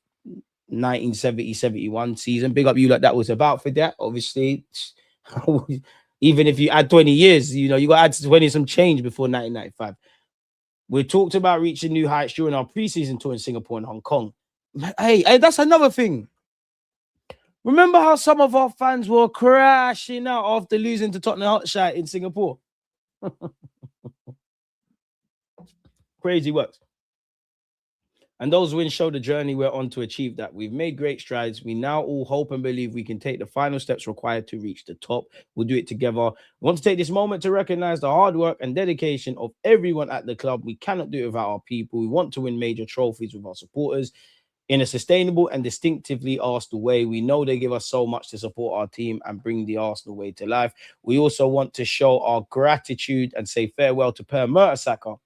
1970-71 season. Big up you, like that was about for that. Obviously, even if you add 20 years, you got to add 20 some change before 1995. We talked about reaching new heights during our preseason tour in Singapore and Hong Kong. Hey, that's another thing. Remember how some of our fans were crashing out after losing to Tottenham Hotspur in Singapore? Crazy works. And those wins show the journey we're on to achieve that. We've made great strides. We now all hope and believe we can take the final steps required to reach the top. We'll do it together. We want to take this moment to recognize the hard work and dedication of everyone at the club. We cannot do it without our people. We want to win major trophies with our supporters in a sustainable and distinctively Arsenal way. We know they give us so much to support our team and bring the Arsenal way to life. We also want to show our gratitude and say farewell to Per Mertesacker,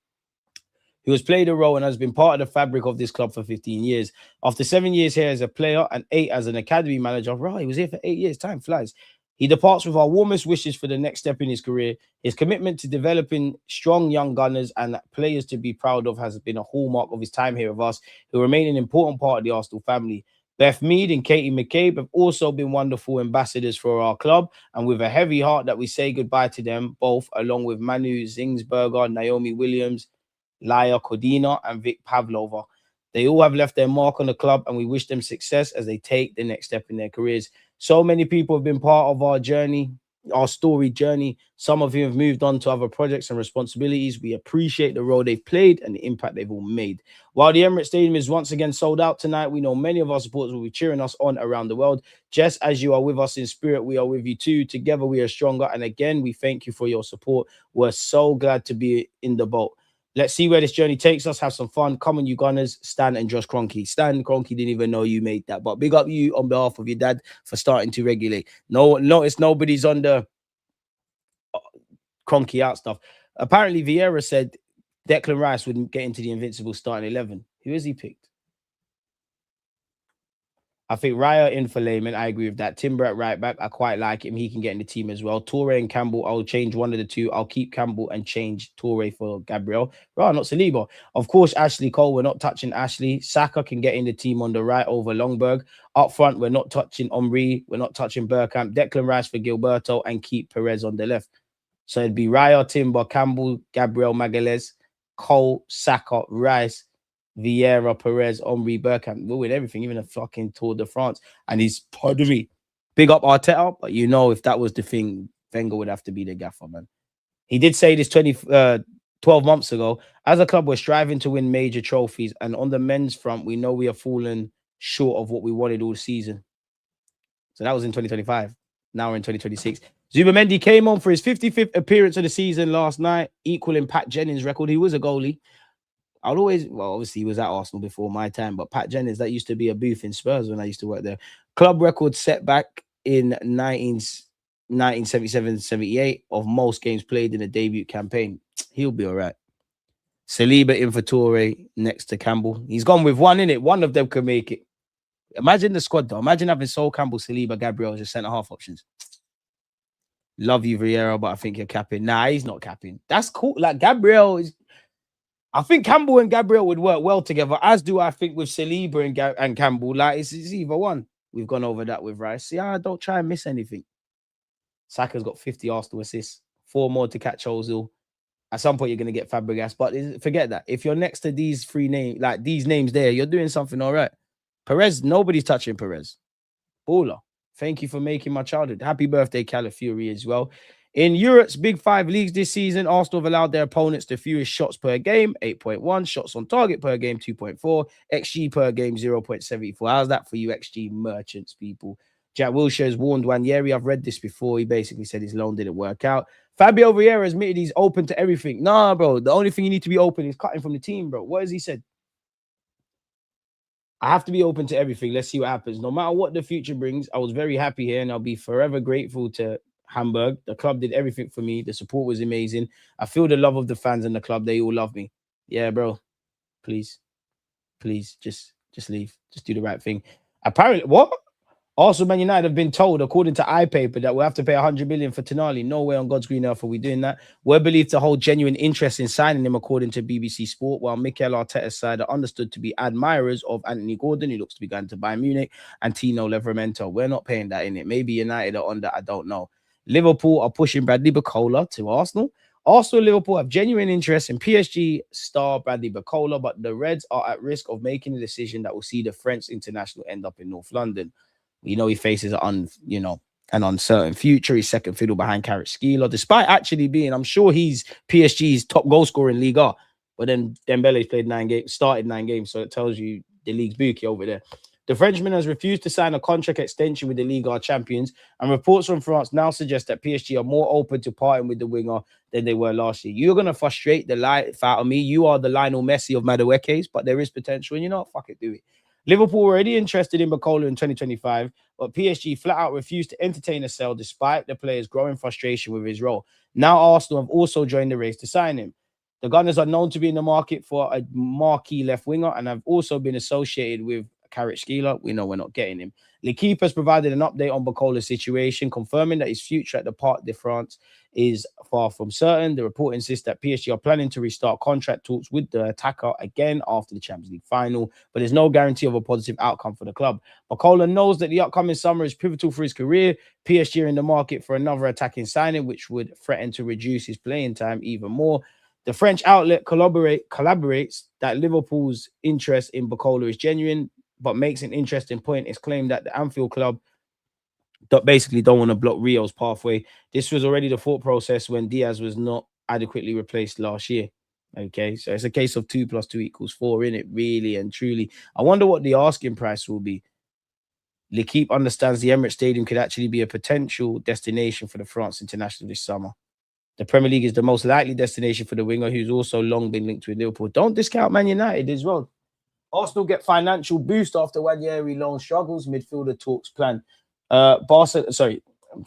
who has played a role and has been part of the fabric of this club for 15 years. After 7 years here as a player and 8 as an academy manager, right, he was here for 8 years. Time flies. He departs with our warmest wishes for the next step in his career. His commitment to developing strong young gunners and players to be proud of has been a hallmark of his time here with us, who remain an important part of the Arsenal family. Beth Mead and Katie McCabe have also been wonderful ambassadors for our club, and with a heavy heart that we say goodbye to them both, along with Manu Zingsberger, Naomi Williams, Laya Kodina, and Vic Pavlova. They all have left their mark on the club, and we wish them success as they take the next step in their careers. So many people have been part of our journey, our storied journey. Some of you have moved on to other projects and responsibilities. We appreciate the role they've played and the impact they've all made. While the Emirates Stadium is once again sold out tonight, we know many of our supporters will be cheering us on around the world. Just as you are with us in spirit, we are with you too. Together we are stronger. And again, we thank you for your support. We're so glad to be in the boat. Let's see where this journey takes us. Have some fun. Come on, you Gunners. Stan and Josh Kroenke. Stan Kroenke didn't even know you made that. But big up you on behalf of your dad for starting to regulate. No, notice nobody's on the Kroenke out stuff. Apparently, Vieira said Declan Rice wouldn't get into the Invincible starting 11. Who has he picked? I think Raya in for Layman. I agree with that. Timber at right back. I quite like him. He can get in the team as well. Toure and Campbell. I'll change one of the two. I'll keep Campbell and change Toure for Gabriel. Right, not Saliba. Of course, Ashley Cole. We're not touching Ashley. Saka can get in the team on the right over Longberg. Up front, we're not touching Omri. We're not touching Bergkamp. Declan Rice for Gilberto and keep Perez on the left. So it'd be Raya, Timber, Campbell, Gabriel Magalhaes, Cole, Saka, Rice, Vieira, Perez, Omri, Bergkamp. We'll win everything, even a fucking Tour de France. And he's, pardon me, big up Arteta. But you know, if that was the thing, Wenger would have to be the gaffer, man. He did say this 12 months ago. As a club, we're striving to win major trophies. And on the men's front, we know we have fallen short of what we wanted all season. So that was in 2025. Now we're in 2026. Zubamendi came on for his 55th appearance of the season last night, equaling Pat Jennings' record. He was a goalie. I'll always, well, obviously he was at Arsenal before my time, but Pat Jennings, that used to be a booth in Spurs when I used to work there. Club record set back in 1977-78 of most games played in a debut campaign. He'll be all right. Saliba in for Toure next to Campbell. He's gone with one, innit? One of them can make it. Imagine the squad, though. Imagine having Sol Campbell, Saliba, Gabriel as your centre-half options. Love you, Vieira, but I think you're capping. Nah, he's not capping. That's cool. Like, Gabriel is... I think Campbell and Gabriel would work well together, as do I think with Saliba and Campbell. Like, it's either one. We've gone over that with Rice. Yeah, don't try and miss anything. Saka's got 50 Arsenal assists, 4 more to catch Ozil. At some point, you're going to get Fabregas, but forget that. If you're next to these three names, like these names there, you're doing something all right. Perez, nobody's touching Perez. Baller. Thank you for making my childhood. Happy birthday, Calafiori, as well. In Europe's Big 5 leagues this season, Arsenal have allowed their opponents the fewest shots per game, 8.1, shots on target per game, 2.4, XG per game, 0.74. How's that for you XG merchants, people? Jack Wilshere has warned Wanyeri. I've read this before. He basically said his loan didn't work out. Fabio Vieira admitted he's open to everything. Nah, bro. The only thing you need to be open is cutting from the team, bro. What has he said? I have to be open to everything. Let's see what happens. No matter what the future brings, I was very happy here, and I'll be forever grateful to Hamburg. The club did everything for me. The support was amazing. I feel the love of the fans and the club. They all love me. Yeah, bro. Please, just leave. Just do the right thing. Apparently, what? Also, Man United have been told, according to iPaper, that we'll have to pay 100 million for Tonali. No way on God's green earth are we doing that. We're believed to hold genuine interest in signing him, according to BBC Sport, while Mikel Arteta's side are understood to be admirers of Anthony Gordon, who looks to be going to Bayern Munich, and Tino Livramento. We're not paying that in it. Maybe United are on that. I don't know. Liverpool are pushing Bradley Barcola to Arsenal. Arsenal and Liverpool have genuine interest in PSG star Bradley Barcola, but the Reds are at risk of making a decision that will see the French international end up in North London. We know he faces an uncertain future. He's second fiddle behind Kvaratskhelia, despite actually being, I'm sure he's PSG's top goal scorer in Liga. But then Dembele's played 9 games, started 9 games, so it tells you the league's bookie over there. The Frenchman has refused to sign a contract extension with the Liga champions, and reports from France now suggest that PSG are more open to parting with the winger than they were last year. You're going to frustrate the life out of me. You are the Lionel Messi of Maduekes, but there is potential, and you know what? Fuck it, do it. Liverpool were already interested in Barcola in 2025, but PSG flat out refused to entertain a sell despite the player's growing frustration with his role. Now Arsenal have also joined the race to sign him. The Gunners are known to be in the market for a marquee left winger and have also been associated with Carrot Skeeler. We know we're not getting him. L'Equipe has provided an update on Barcola's situation, confirming that his future at the Parc de France is far from certain. The report insists that PSG are planning to restart contract talks with the attacker again after the Champions League final, but there's no guarantee of a positive outcome for the club. Barcola knows that the upcoming summer is pivotal for his career. PSG are in the market for another attacking signing, which would threaten to reduce his playing time even more. The French outlet collaborates that Liverpool's interest in Barcola is genuine, but makes an interesting point. It's claimed that the Anfield club basically don't want to block Rio's pathway. This was already the thought process when Diaz was not adequately replaced last year. Okay, so it's a case of 2 + 2 = 4, in it, really and truly. I wonder what the asking price will be. L'Equipe understands the Emirates Stadium could actually be a potential destination for the France international this summer. The Premier League is the most likely destination for the winger, who's also long been linked with Liverpool. Don't discount Man United as well. Arsenal get financial boost after Nwaneri loan struggles. Midfielder talks plan. I'm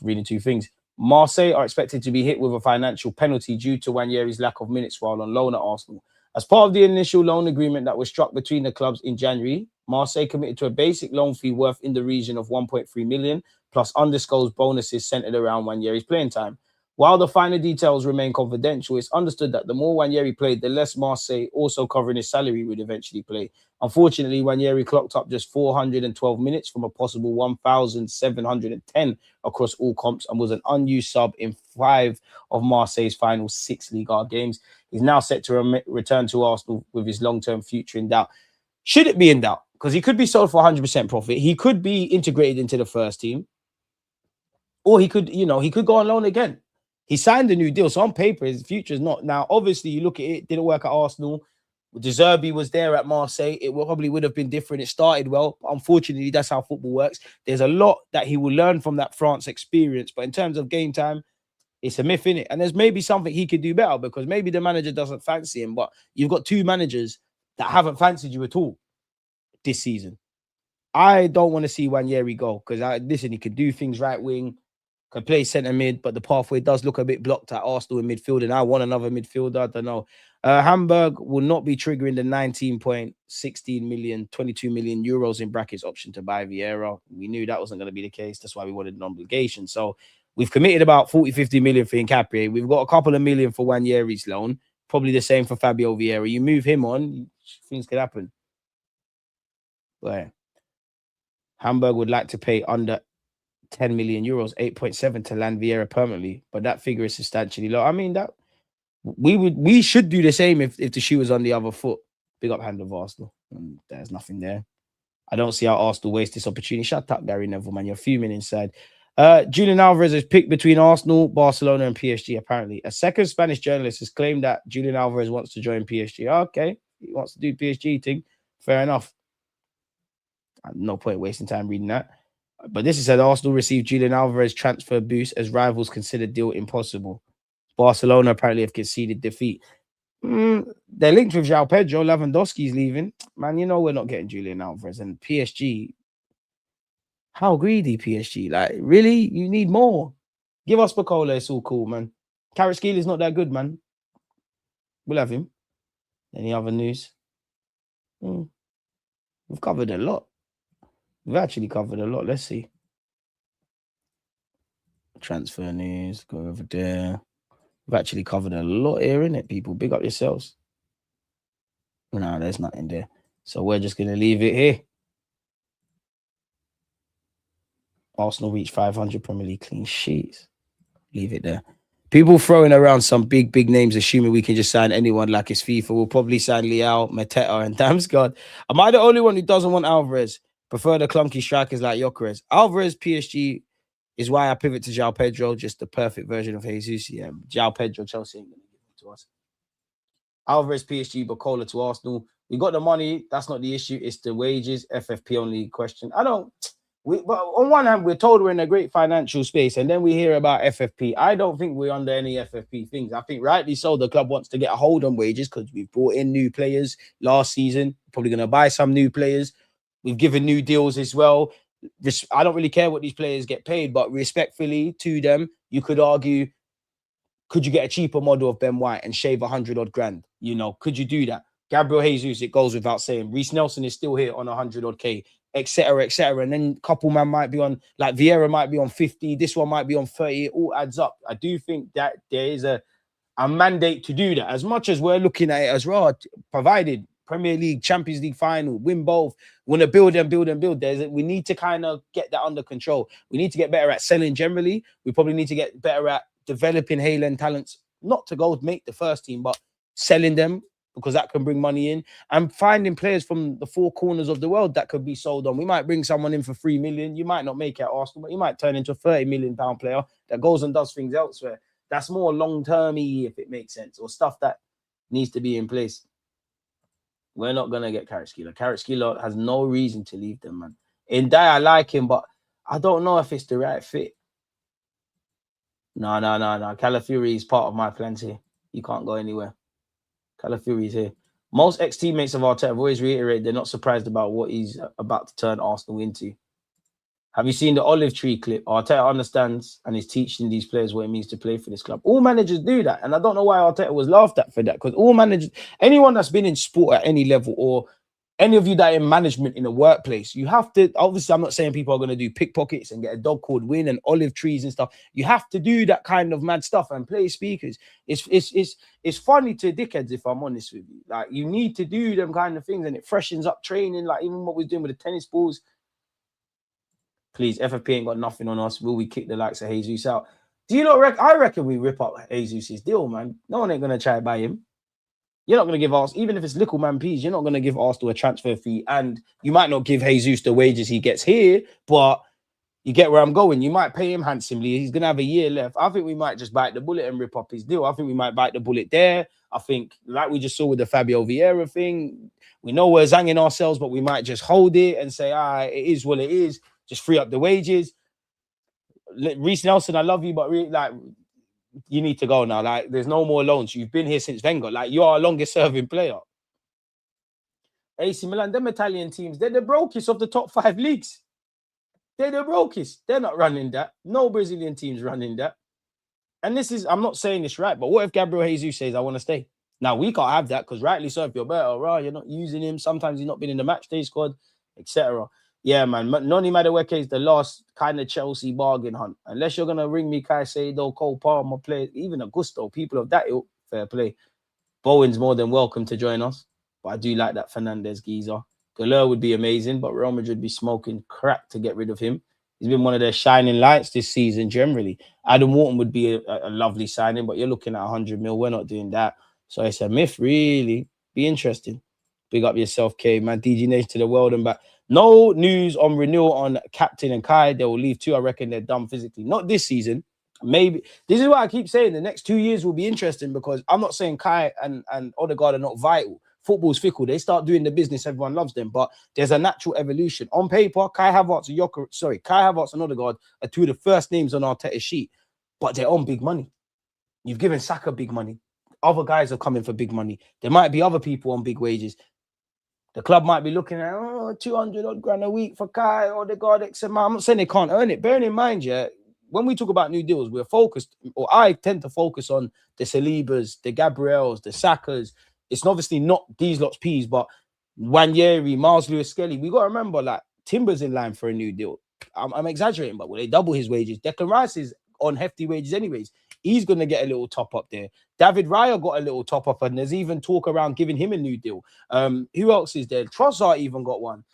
reading two things. Marseille are expected to be hit with a financial penalty due to Nwaneri's lack of minutes while on loan at Arsenal. As part of the initial loan agreement that was struck between the clubs in January, Marseille committed to a basic loan fee worth in the region of 1.3 million, plus undisclosed bonuses centered around Nwaneri's playing time. While the finer details remain confidential, it's understood that the more Nwaneri played, the less Marseille, also covering his salary, would eventually play. Unfortunately, Nwaneri clocked up just 412 minutes from a possible 1,710 across all comps and was an unused sub in 5 of Marseille's final 6 Liga games. He's now set to return to Arsenal with his long-term future in doubt. Should it be in doubt? Because he could be sold for 100% profit. He could be integrated into the first team. Or he could go on loan again. He signed a new deal. So on paper, his future is not. Now, obviously, you look at it, didn't work at Arsenal. De Zerbi was there at Marseille. It probably would have been different. It started well. Unfortunately, that's how football works. There's a lot that he will learn from that France experience. But in terms of game time, it's a myth, innit? And there's maybe something he could do better because maybe the manager doesn't fancy him. But you've got 2 managers that haven't fancied you at all this season. I don't want to see Nwaneri go because, listen, he could do things right wing, can play centre mid, but the pathway does look a bit blocked at Arsenal in midfield, and I want another midfielder. I don't know. Hamburg will not be triggering the 19.16 million, 22 million euros in brackets option to buy Vieira. We knew that wasn't going to be the case. That's why we wanted an obligation. So we've committed about 40, 50 million for Nkapri. We've got a couple of million for Nwaneri's loan. Probably the same for Fabio Vieira. You move him on, things could happen. But Hamburg would like to pay under 10 million euros, 8.7 to land Vieira permanently, but that figure is substantially low. I mean, that we should do the same if the shoe was on the other foot. Big up hand of Arsenal. There's nothing there. I don't see how Arsenal waste this opportunity. Shut up, Gary Neville, man. You're fuming inside. Julian Alvarez is picked between Arsenal, Barcelona, and PSG, apparently. A second Spanish journalist has claimed that Julian Alvarez wants to join PSG. Okay, he wants to do PSG thing. Fair enough. No point wasting time reading that. But this is said Arsenal received Julian Alvarez transfer boost as rivals considered deal impossible. Barcelona apparently have conceded defeat. They're linked with João Pedro. Lewandowski's leaving. Man, you know we're not getting Julian Alvarez. And PSG, how greedy PSG? Like, really? You need more. Give us Barcola. It's all cool, man. Carrot is not that good, man. We'll have him. Any other news? We've covered a lot. We've actually covered a lot. Let's see. Transfer news. Go over there. We've actually covered a lot here, innit, people? Big up yourselves. No, there's nothing there. So we're just going to leave it here. Arsenal reached 500 Premier League clean sheets. Leave it there. People throwing around some big names, assuming we can just sign anyone like it's FIFA. We'll probably sign Leao, Mateta, and Damsgaard. Am I the only one who doesn't want Alvarez? Prefer the clunky strikers like Gyökeres. Alvarez, PSG is why I pivot to João Pedro, just the perfect version of Jesus. Yeah, João Pedro, Chelsea ain't going to give it to us. Alvarez, PSG, Barcola to Arsenal. We got the money. That's not the issue. It's the wages. FFP only question. But on one hand, we're told we're in a great financial space, and then we hear about FFP. I don't think we're under any FFP things. I think rightly so, the club wants to get a hold on wages because we've brought in new players last season. Probably going to buy some new players. We've given new deals as well. I don't really care what these players get paid, but respectfully to them, you could argue, could you get a cheaper model of Ben White and shave 100 odd grand? Could you do that? Gabriel Jesus, it goes without saying. Reece Nelson is still here on 100 odd K, etc., etc. And then a couple man might be on, like Vieira might be on 50, this one might be on 30. It all adds up. I do think that there is a mandate to do that. As much as we're looking at it as well, provided Premier League, Champions League final, win both, want to build and build and build. We need to kind of get that under control. We need to get better at selling generally. We probably need to get better at developing Highland talents, not to go make the first team, but selling them because that can bring money in, and finding players from the four corners of the world that could be sold on. We might bring someone in for 3 million. You might not make it at Arsenal, but you might turn into a 30 million pound player that goes and does things elsewhere. That's more long-termy, if it makes sense, or stuff that needs to be in place. We're not going to get Kvaratskhelia. Kvaratskhelia has no reason to leave them, man. In Dye, I like him, but I don't know if it's the right fit. No. Calafiori is part of my plans here. He can't go anywhere. Calafiori is here. Most ex-teammates of Arteta have always reiterated they're not surprised about what he's about to turn Arsenal into. Have you seen the olive tree clip? Arteta understands and is teaching these players what it means to play for this club. All managers do that. And I don't know why Arteta was laughed at for that, because all managers, anyone that's been in sport at any level, or any of you that are in management in a workplace, you have to, obviously, I'm not saying people are going to do pickpockets and get a dog called Win and olive trees and stuff. You have to do that kind of mad stuff and play speakers. It's funny to dickheads, if I'm honest with you. Like, you need to do them kind of things, and it freshens up training, like even what we're doing with the tennis balls. Please, FFP ain't got nothing on us. Will we kick the likes of Jesus out? Do you not reckon? I reckon we rip up Jesus' deal, man. No one ain't going to try to buy him. You're not going to give us, even if it's little man peas, you're not going to give Arsenal a transfer fee. And you might not give Jesus the wages he gets here, but you get where I'm going. You might pay him handsomely. He's going to have a year left. I think we might just bite the bullet and rip up his deal. I think we might bite the bullet there. I think, like we just saw with the Fabio Vieira thing, we know we're zanging ourselves, but we might just hold it and say, it is what it is. Just free up the wages. Reece Nelson, I love you, but you need to go now. Like, there's no more loans. You've been here since Wenger. Like, you are a longest serving player. AC Milan, them Italian teams, they're the brokest of the top 5 leagues. They're the brokest. They're not running that. No Brazilian teams running that. And this is, I'm not saying this right, but what if Gabriel Jesus says, I want to stay? Now, we can't have that, because rightly so, if you're better, you're not using him. Sometimes he's not been in the match day squad, etc. Yeah, man. Noni Madueke is the last kind of Chelsea bargain hunt. Unless you're going to ring me Caicedo, Cole Palmer, play, even Augusto, people of that ilk, fair play. Bowen's more than welcome to join us. But I do like that Fernandez geezer. Galeur would be amazing, but Real Madrid would be smoking crack to get rid of him. He's been one of their shining lights this season generally. Adam Wharton would be a lovely signing, but you're looking at 100 mil. We're not doing that. So it's a myth, really. Be interesting. Big up yourself, K, man. DG Nation to the world and back. No news on renewal on Captain and Kai. They will leave too. I reckon they're done physically. Not this season. Maybe. This is why I keep saying the next 2 years will be interesting, because I'm not saying Kai and Odegaard are not vital. Football's fickle. They start doing the business. Everyone loves them. But there's a natural evolution. On paper, Kai Havertz and Odegaard are two of the first names on Arteta's sheet. But they're on big money. You've given Saka big money. Other guys are coming for big money. There might be other people on big wages. The club might be looking at 200 odd grand a week for Kai or the God X amount. I'm not saying they can't earn it. Bearing in mind, when we talk about new deals, we're focused, or I tend to focus on the Salibas, the Gabriels, the Sakas. It's obviously not these lots P's, but Wanyeri, Miles Lewis-Skelly. We got to remember, like, Timber's in line for a new deal. I'm exaggerating, but will they double his wages? Declan Rice is on hefty wages anyways. He's going to get a little top up there. David Raya got a little top up, and there's even talk around giving him a new deal. Who else is there? Trossard even got one.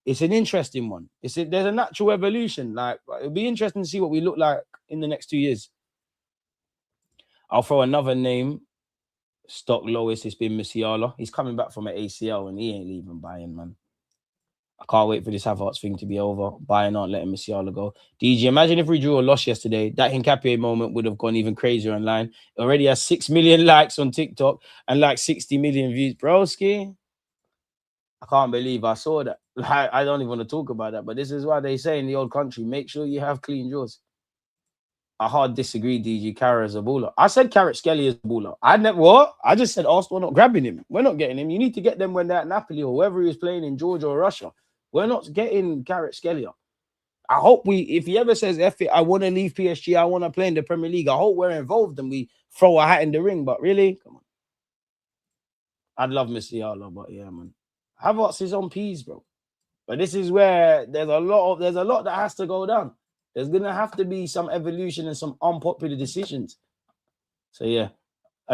It's an interesting one. There's a natural evolution. Like, it'll be interesting to see what we look like in the next 2 years. I'll throw another name. Stock lowest, it's been Musiala. He's coming back from an ACL, and he ain't leaving Bayern, man. I can't wait for this Havertz thing to be over. Bayern not letting Musiala go. DG, imagine if we drew or lost yesterday. That Hincapié moment would have gone even crazier online. It already has 6 million likes on TikTok and like 60 million views. Broski, I can't believe I saw that. I don't even want to talk about that. But this is why they say in the old country, make sure you have clean jaws. I hard disagree, DG. Carrot is a baller. I said Carrot Skelly is a baller. I never what? I just said Arsenal not grabbing him. We're not getting him. You need to get them when they're at Napoli or whoever he was playing in Georgia or Russia. We're not getting Carrot Skelly. I hope if he ever says F it, I want to leave PSG, I want to play in the Premier League. I hope we're involved and we throw a hat in the ring. But really, come on. I'd love Musiala, but yeah, man. Havertz is on P's, bro. But this is where there's a lot that has to go down. There's gonna have to be some evolution and some unpopular decisions. So yeah,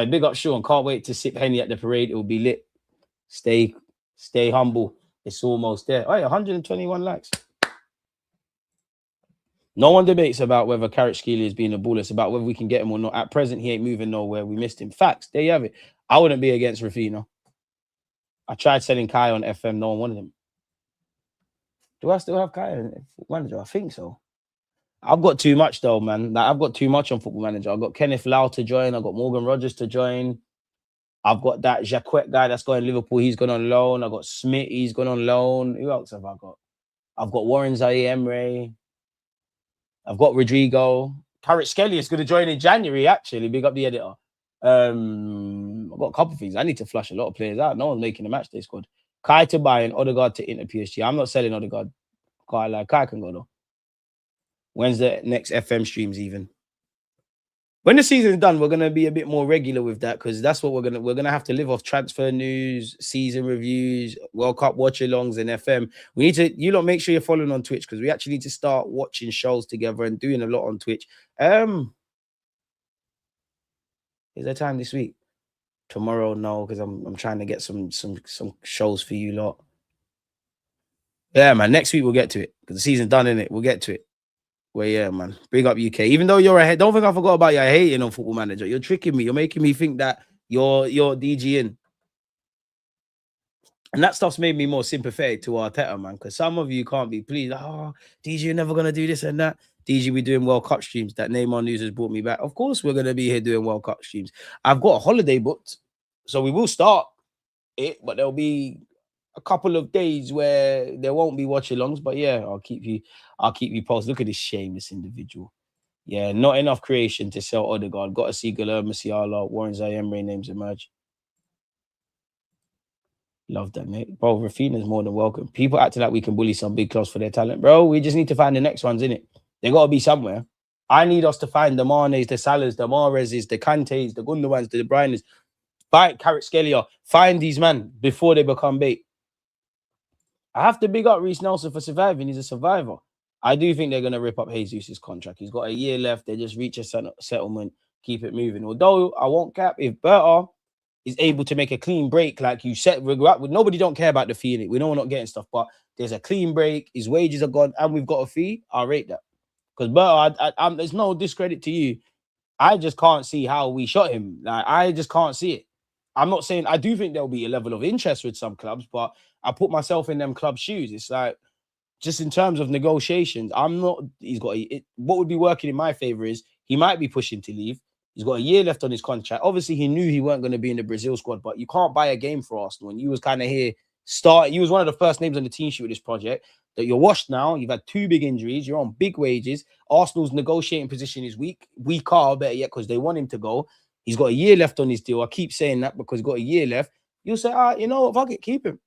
big up Sean. Can't wait to sip Henny at the parade. It will be lit. Stay humble. It's almost there. Oh yeah, 121 likes. No one debates about whether Kvaratskhelia is being a baller. It's about whether we can get him or not. At present, he ain't moving nowhere. We missed him. Facts. There you have it. I wouldn't be against Rafinha. I tried selling Kai on FM. No one wanted him. Do I still have Kai on Manager? I think so. I've got too much though, man. Like, I've got too much on Football Manager. I've got Kenneth Lau to join. I've got Morgan Rogers to join. I've got that Jacquet guy that's going to Liverpool. He's gone on loan. I've got Smith. He's gone on loan. Who else have I got? I've got Warren Zaire Emery. I've got Rodrigo. Kvaratskhelia is going to join in January, actually. Big up the editor. I've got a couple of things. I need to flush a lot of players out. No one's making a match day squad. Kai to Bayern, Odegaard to Inter PSG. I'm not selling Odegaard. Kai can go though. When's the next FM streams even? When the season's done, we're gonna be a bit more regular with that because that's what we're gonna have to live off transfer news, season reviews, World Cup watch-alongs, and FM. We need to, you lot, make sure you're following on Twitch because we actually need to start watching shows together and doing a lot on Twitch. Is there time this week? Tomorrow, no, because I'm trying to get some shows for you lot. Yeah, man. Next week we'll get to it because the season's done, innit? We'll get to it. Well, yeah, man. Big up UK. Even though you're ahead, don't think I forgot about you hating on Football Manager. You're tricking me. You're making me think that you're DGing. And that stuff's made me more sympathetic to Arteta, man. Because some of you can't be pleased. Oh, DG, you're never gonna do this and that. DG, we're doing World Cup streams. That Neymar news has brought me back. Of course, we're gonna be here doing World Cup streams. I've got a holiday booked, so we will start it, but there'll be a couple of days where there won't be watch-alongs. But yeah, I'll keep you posted. Look at this shameless individual. Yeah, not enough creation to sell Odegaard. Got to see Guilherme Musiala, Warren Zaire Emery names emerge. Love that, mate. Bro, Rafinha's more than welcome. People acting like we can bully some big clubs for their talent. Bro, we just need to find the next ones, innit? They got to be somewhere. I need us to find the Manes, the Salahs, the Mahrezes, the Kantes, the Gundowans, the De Bruynes. Find Kvaratskhelia. Find these men before they become bait. I have to big up Reece Nelson for surviving. He's a survivor. I do think they're going to rip up Jesus' contract. He's got a year left. They just reach a settlement, keep it moving. Although, I won't cap, if Berta is able to make a clean break, like you said, nobody don't care about the fee in it. We know we're not getting stuff, but there's a clean break. His wages are gone, and we've got a fee. I'll rate that. Because Berta, there's no discredit to you. I just can't see how we shot him. Like, I just can't see it. I'm not saying, I do think there'll be a level of interest with some clubs, but I put myself in them club shoes. It's like, just in terms of negotiations, what would be working in my favor is he might be pushing to leave. He's got a year left on his contract. Obviously, he knew he weren't going to be in the Brazil squad, but you can't buy a game for Arsenal. And you was kind of here, you was one of the first names on the team sheet with this project. That you're washed now. You've had 2 big injuries. You're on big wages. Arsenal's negotiating position is weaker, better yet, because they want him to go. He's got a year left on his deal. I keep saying that because he's got a year left. You'll say, you know what, fuck it, keep him.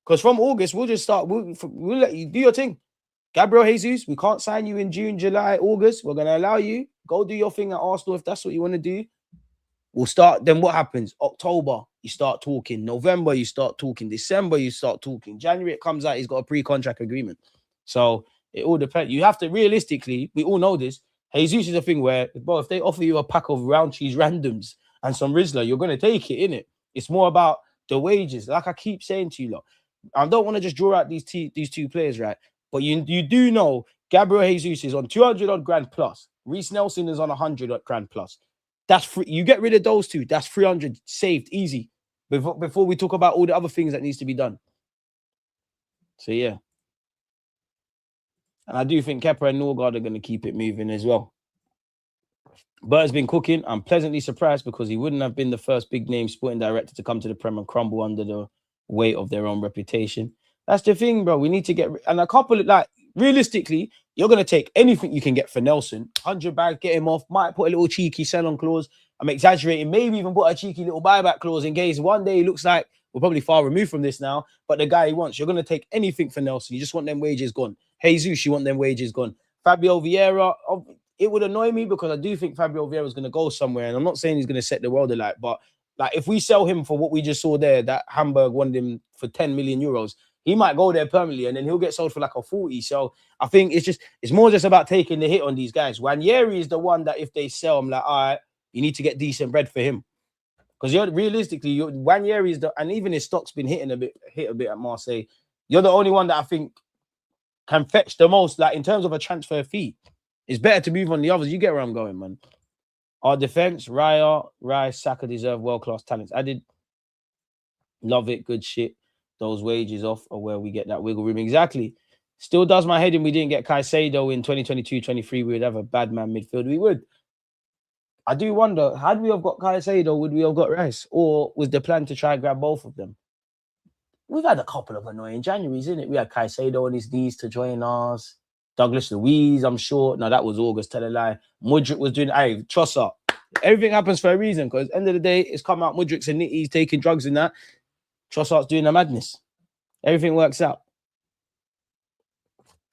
Because from August, we'll just start. We'll let you do your thing. Gabriel Jesus, we can't sign you in June, July, August. We're going to allow you. Go do your thing at Arsenal if that's what you want to do. We'll start. Then what happens? October, you start talking. November, you start talking. December, you start talking. January, it comes out, he's got a pre-contract agreement. So it all depends. You have to, realistically, we all know this. Jesus is a thing where, bro, if they offer you a pack of round cheese randoms and some Rizzler, you're going to take it, innit? It's more about the wages. Like I keep saying to you, lot, I don't want to just draw out these 2 players, right? But you do know Gabriel Jesus is on 200 odd grand plus. Reece Nelson is on 100 odd grand plus. That's free. You get rid of those 2. That's 300 saved easy. Before we talk about all the other things that needs to be done. So yeah. And I do think Kepa and Norgard are going to keep it moving as well. Bert has been cooking. I'm pleasantly surprised because he wouldn't have been the first big name sporting director to come to the Prem and crumble under the weight of their own reputation. That's the thing, bro. We need to get... And a couple of... Like, realistically, you're going to take anything you can get for Nelson. 100 bags, get him off. Might put a little cheeky sell-on clause. I'm exaggerating. Maybe even put a cheeky little buyback clause in case one day he looks like... We're probably far removed from this now, but the guy he wants, you're going to take anything for Nelson. You just want them wages gone. Jesus, you want them wages gone. Fabio Vieira, it would annoy me because I do think Fabio Vieira is going to go somewhere, and I'm not saying he's going to set the world alight, but like if we sell him for what we just saw there, that Hamburg wanted him for 10 million euros, he might go there permanently, and then he'll get sold for like a 40. So I think it's more just about taking the hit on these guys. Ranieri is the one that if they sell, I'm like, all right, you need to get decent bread for him. Because Ranieri is and even his stock's been hit a bit at Marseille. You're the only one that I think can fetch the most, like in terms of a transfer fee. It's better to move on the others. You get where I'm going, man. Our defense, Raya, Rice, Saka deserve world-class talents. I did love it, good shit. Those wages off are where we get that wiggle room. Exactly. Still does my head in we didn't get Caicedo in 2022-23. We would have a bad man midfield. We would. I do wonder, had we have got Caicedo, would we have got Rice? Or was the plan to try and grab both of them? We've had a couple of annoying Januaries, isn't it? We had Caicedo on his knees to join us. Douglas Luiz, I'm sure. No, that was August, tell a lie. Mudryk was doing, hey, Trossard. Everything happens for a reason, because at the end of the day, it's come out Mudryk's and he's taking drugs and that. Trossard's doing the madness. Everything works out.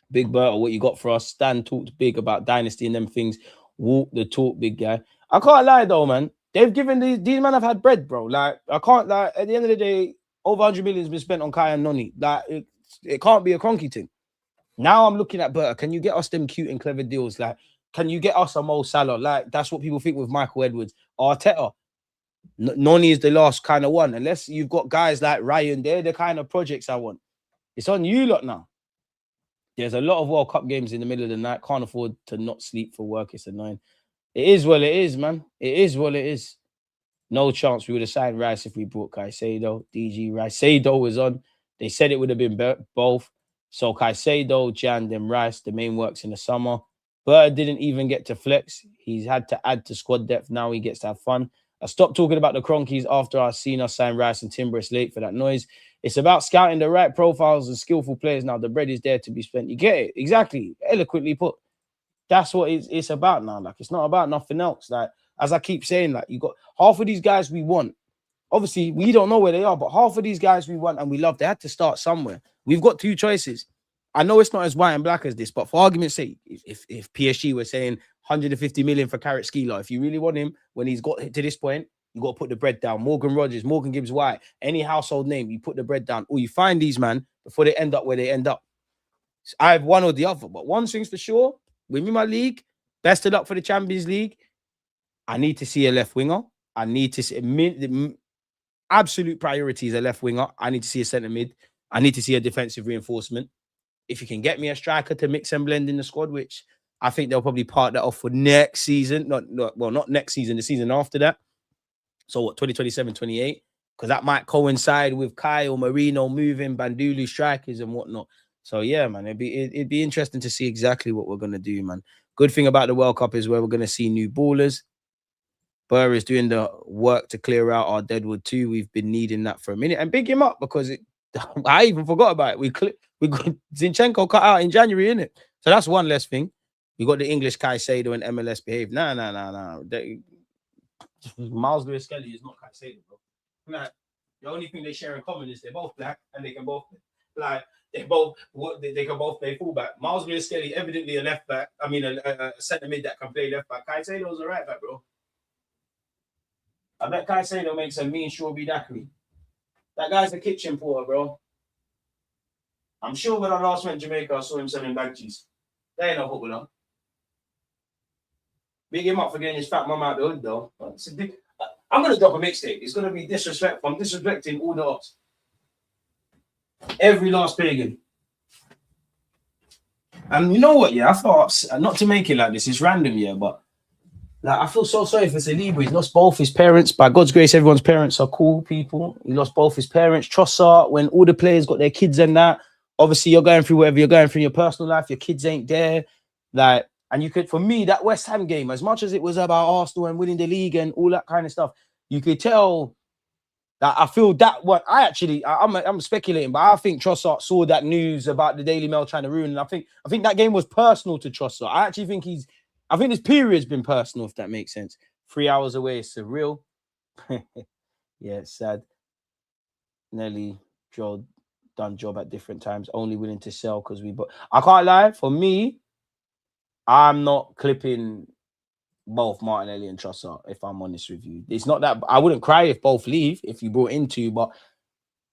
Big Bert, or what you got for us. Stan talked big about dynasty and them things. Walk the talk, big guy. I can't lie though, man. They've given these men have had bread, bro. Like, I can't lie. At the end of the day, over 100 million has been spent on Kai and Noni. Like, it can't be a cronky thing. Now I'm looking at Berta. Can you get us them cute and clever deals? Like, can you get us a Mo Salah? Like, that's what people think with Michael Edwards. Arteta. Noni is the last kind of one. Unless you've got guys like Ryan, they're the kind of projects I want. It's on you lot now. There's a lot of World Cup games in the middle of the night. Can't afford to not sleep for work. It's annoying. It is what it is, man. It is what it is. No chance we would have signed Rice if we brought Caicedo. DG Caicedo was on. They said it would have been both. So Caicedo, Jan, then Rice. The main works in the summer. Berta didn't even get to flex. He's had to add to squad depth. Now he gets to have fun. I stopped talking about the Cronkies after I've seen us sign Rice and Timber. It's late for that noise. It's about scouting the right profiles and skillful players. Now the bread is there to be spent. You get it? Exactly. Eloquently put. That's what it's about now. Like, it's not about nothing else. Like, as I keep saying, like, you got half of these guys we want. Obviously, we don't know where they are, but half of these guys we want and we love, they had to start somewhere. We've got two choices. I know it's not as white and black as this, but for argument's sake, if PSG were saying 150 million for Carrot Skeeler, if you really want him, when he's got to this point, you got to put the bread down. Morgan Rogers, Morgan Gibbs White, any household name, you put the bread down. Or you find these, man, before they end up where they end up. So I have one or the other, but one thing's for sure, win me my league, best of luck for the Champions League. I need to see a left winger. I need to see the absolute priority is a left winger. I need to see a centre mid. I need to see a defensive reinforcement. If you can get me a striker to mix and blend in the squad, which I think they'll probably part that off for next season. Not next season, the season after that. So what, 2027, 28? Because that might coincide with Kai or Marino moving, Bandulu strikers and whatnot. So yeah, man, it'd be interesting to see exactly what we're gonna do, man. Good thing about the World Cup is where we're gonna see new ballers. Burr is doing the work to clear out our deadwood too. We've been needing that for a minute, and big him up because I even forgot about it. We got Zinchenko cut out in January, innit? So that's one less thing. We got the English Caicedo and MLS behave. Nah. Miles Lewis Kelly is not Caicedo, bro. Like, the only thing they share in common is they're both black and they can both they can both play fullback. Miles Lewis Kelly evidently a left back. I mean a centre mid that can play left back. Caicedo's a right back, bro. I bet Caicedo makes a mean Shorby daiquiri. That guy's a kitchen porter, bro. I'm sure when I last went to Jamaica, I saw him selling bag cheese. They ain't no footballer. Big him up for getting his fat mum out the hood, though. I'm going to drop a mixtape. It's going to be disrespectful. I'm disrespecting all the odds. Every last pagan. And you know what, yeah? I thought, not to make it like this, it's random, yeah, but like, I feel so sorry for Saliba. He's lost both his parents. By God's grace, everyone's parents are cool people. He lost both his parents. Trossard, when all the players got their kids and that, Obviously, you're going through whatever you're going through in your personal life. Your kids ain't there. Like, and you could, for me, that West Ham game, as much as it was about Arsenal and winning the league and all that kind of stuff, you could tell that I feel that what I'm speculating, but I think Trossard saw that news about the Daily Mail trying to ruin. And I think that game was personal to Trossard. I actually think I think this period's been personal, if that makes sense. 3 hours away is surreal. Yeah, it's sad. Nelly, Joe done job at different times, only willing to sell because I can't lie, for me, I'm not clipping both Martinelli and Trossard, if I'm honest with you. It's not that I wouldn't cry if both leave, if you brought into, but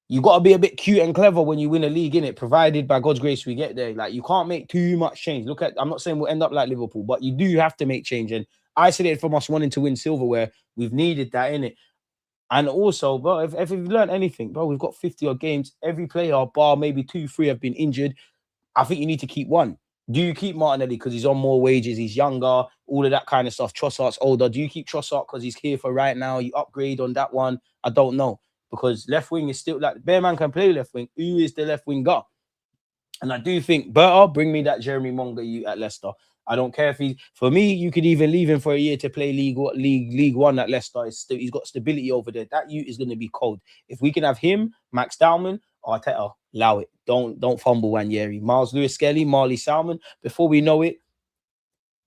you got to be a bit cute and clever when you win a league, innit? Provided by God's grace we get there. Like, you can't make too much change. I'm not saying we'll end up like Liverpool, but you do have to make change. And isolated from us wanting to win silverware, we've needed that, innit? And also, bro, if we've learned anything, bro, we've got 50 odd games. Every player, bar maybe 2, 3 have been injured. I think you need to keep one. Do you keep Martinelli because he's on more wages, he's younger, all of that kind of stuff? Trossard's older. Do you keep Trossard because he's here for right now? You upgrade on that one? I don't know. Because left wing is still, like, Bearman can play left wing. Who is the left winger? And I do think, Berta, bring me that Jeremy Monga you at Leicester. I don't care if for me, you could even leave him for a year to play League One at Leicester. He's got stability over there. That youth is going to be cold. If we can have him, Max Dowman, Arteta, allow it. Don't fumble Wanyeri. Miles Lewis-Skelly, Marley Salmon. Before we know it,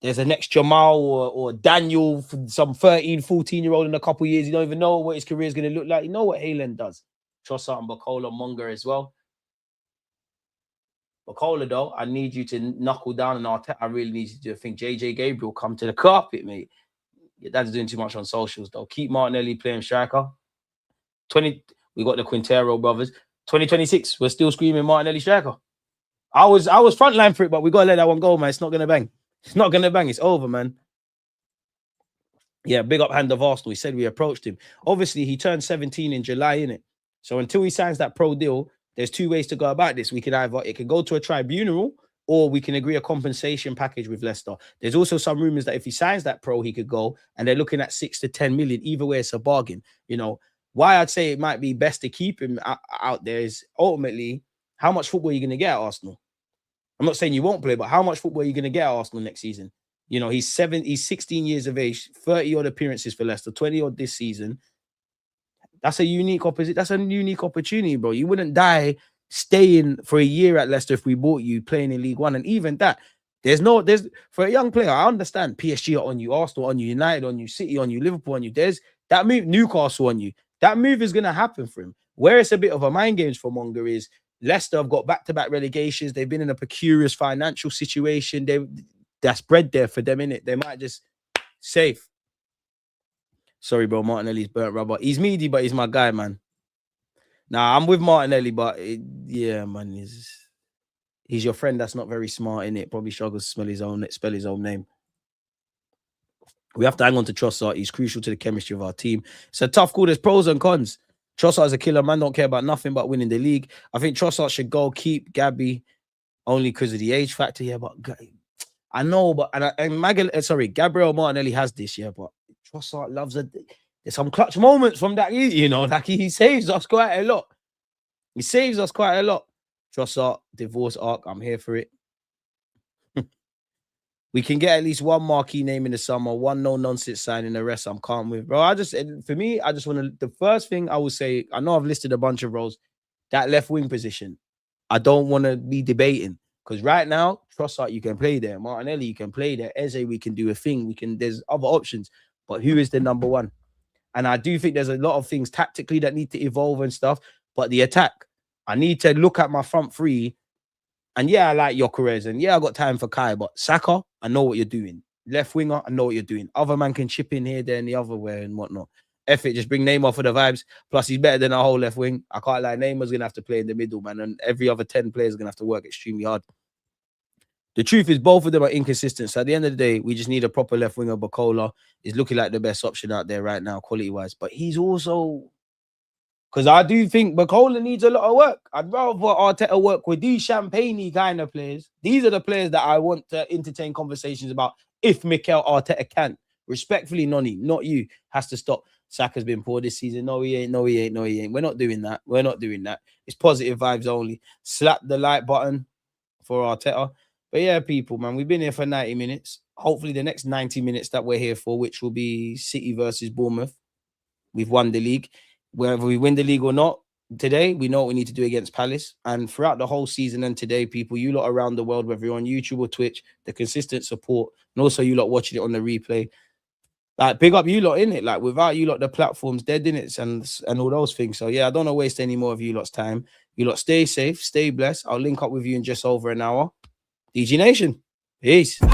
there's a next Jamal or Daniel, some 13, 14-year-old in a couple of years. You don't even know what his career is going to look like. You know what Haaland does. Trossard and Barcola, Monga as well. Barcola, though, I need you to knuckle down, and I really need you to think JJ Gabriel come to the carpet, mate. Your dad's doing too much on socials, though. Keep Martinelli playing striker. We got the Quintero brothers. 2026, we're still screaming Martinelli striker. I was frontline for it, but we gotta let that one go, man. It's not gonna bang. It's not gonna bang. It's over, man. Yeah, big up hand of Arsenal. He said we approached him. Obviously, he turned 17 in July, innit? So until he signs that pro deal, there's 2 ways to go about this. It could go to a tribunal, or we can agree a compensation package with Leicester. There's also some rumors that if he signs that pro, he could go, and they're looking at 6 to 10 million. Either way, it's a bargain. You know, why I'd say it might be best to keep him out there is ultimately, how much football are you going to get at Arsenal? I'm not saying you won't play, but how much football are you going to get at Arsenal next season? You know, he's 16 years of age, 30 odd appearances for Leicester, 20 odd this season. That's a unique opportunity, bro. You wouldn't die staying for a year at Leicester if we bought you playing in League One. And even that, there's for a young player, I understand PSG are on you, Arsenal on you, United on you, City on you, Liverpool on you. There's that move, Newcastle on you. That move is going to happen for him. Where it's a bit of a mind games for Monga is Leicester have got back-to-back relegations. They've been in a precarious financial situation. That's bread there for them, innit? They might just safe. Sorry, bro. Martinelli's burnt rubber. He's meaty, but he's my guy, man. Nah, I'm with Martinelli, but yeah, man, he's your friend that's not very smart, innit? Probably struggles to spell his own name. We have to hang on to Trossard. He's crucial to the chemistry of our team. It's a tough call. There's pros and cons. Trossard is a killer, man. Don't care about nothing but winning the league. I think Trossard should go. Keep Gabby only because of the age factor. Yeah, but I know, but Gabriel Martinelli has this, yeah, but Trossard loves it. There's some clutch moments from that, you know, like he saves us quite a lot. He saves us quite a lot. Trossard, divorce arc, I'm here for it. We can get at least one marquee name in the summer, one no-nonsense signing, the rest I'm calm with. Bro, for me, I just want to, the first thing I would say, I know I've listed a bunch of roles, that left wing position, I don't want to be debating. Because right now, Trossard, you can play there. Martinelli, you can play there. Eze, we can do a thing. There's other options. But who is the number one? And I do think there's a lot of things tactically that need to evolve and stuff. But the attack, I need to look at my front three. And yeah, I like Gyökeres. And yeah, I got time for Kai. But Saka, I know what you're doing. Left winger, I know what you're doing. Other man can chip in here, there, and the other way and whatnot. F it, just bring Neymar for the vibes. Plus, he's better than our whole left wing. I can't lie. Neymar's going to have to play in the middle, man. And every other 10 players are going to have to work extremely hard. The truth is, both of them are inconsistent. So at the end of the day, we just need a proper left winger. Barcola is looking like the best option out there right now, quality-wise. But he's also... Because I do think Barcola needs a lot of work. I'd rather Arteta work with these champagne kind of players. These are the players that I want to entertain conversations about if Mikel Arteta can. Respectfully, Noni, not you, has to stop. Saka's been poor this season. No, he ain't. No, he ain't. No, he ain't. We're not doing that. We're not doing that. It's positive vibes only. Slap the like button for Arteta. But yeah, people, man, we've been here for 90 minutes. Hopefully the next 90 minutes that we're here for, which will be City versus Bournemouth, we've won the league. Whether we win the league or not, today, we know what we need to do against Palace. And throughout the whole season and today, people, you lot around the world, whether you're on YouTube or Twitch, the consistent support, and also you lot watching it on the replay, like, big up you lot, innit? Like, without you lot, the platform's dead, innit? And all those things. So, yeah, I don't want to waste any more of you lot's time. You lot stay safe, stay blessed. I'll link up with you in just over an hour. DG Nation. Peace. You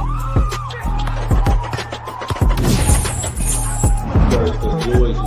always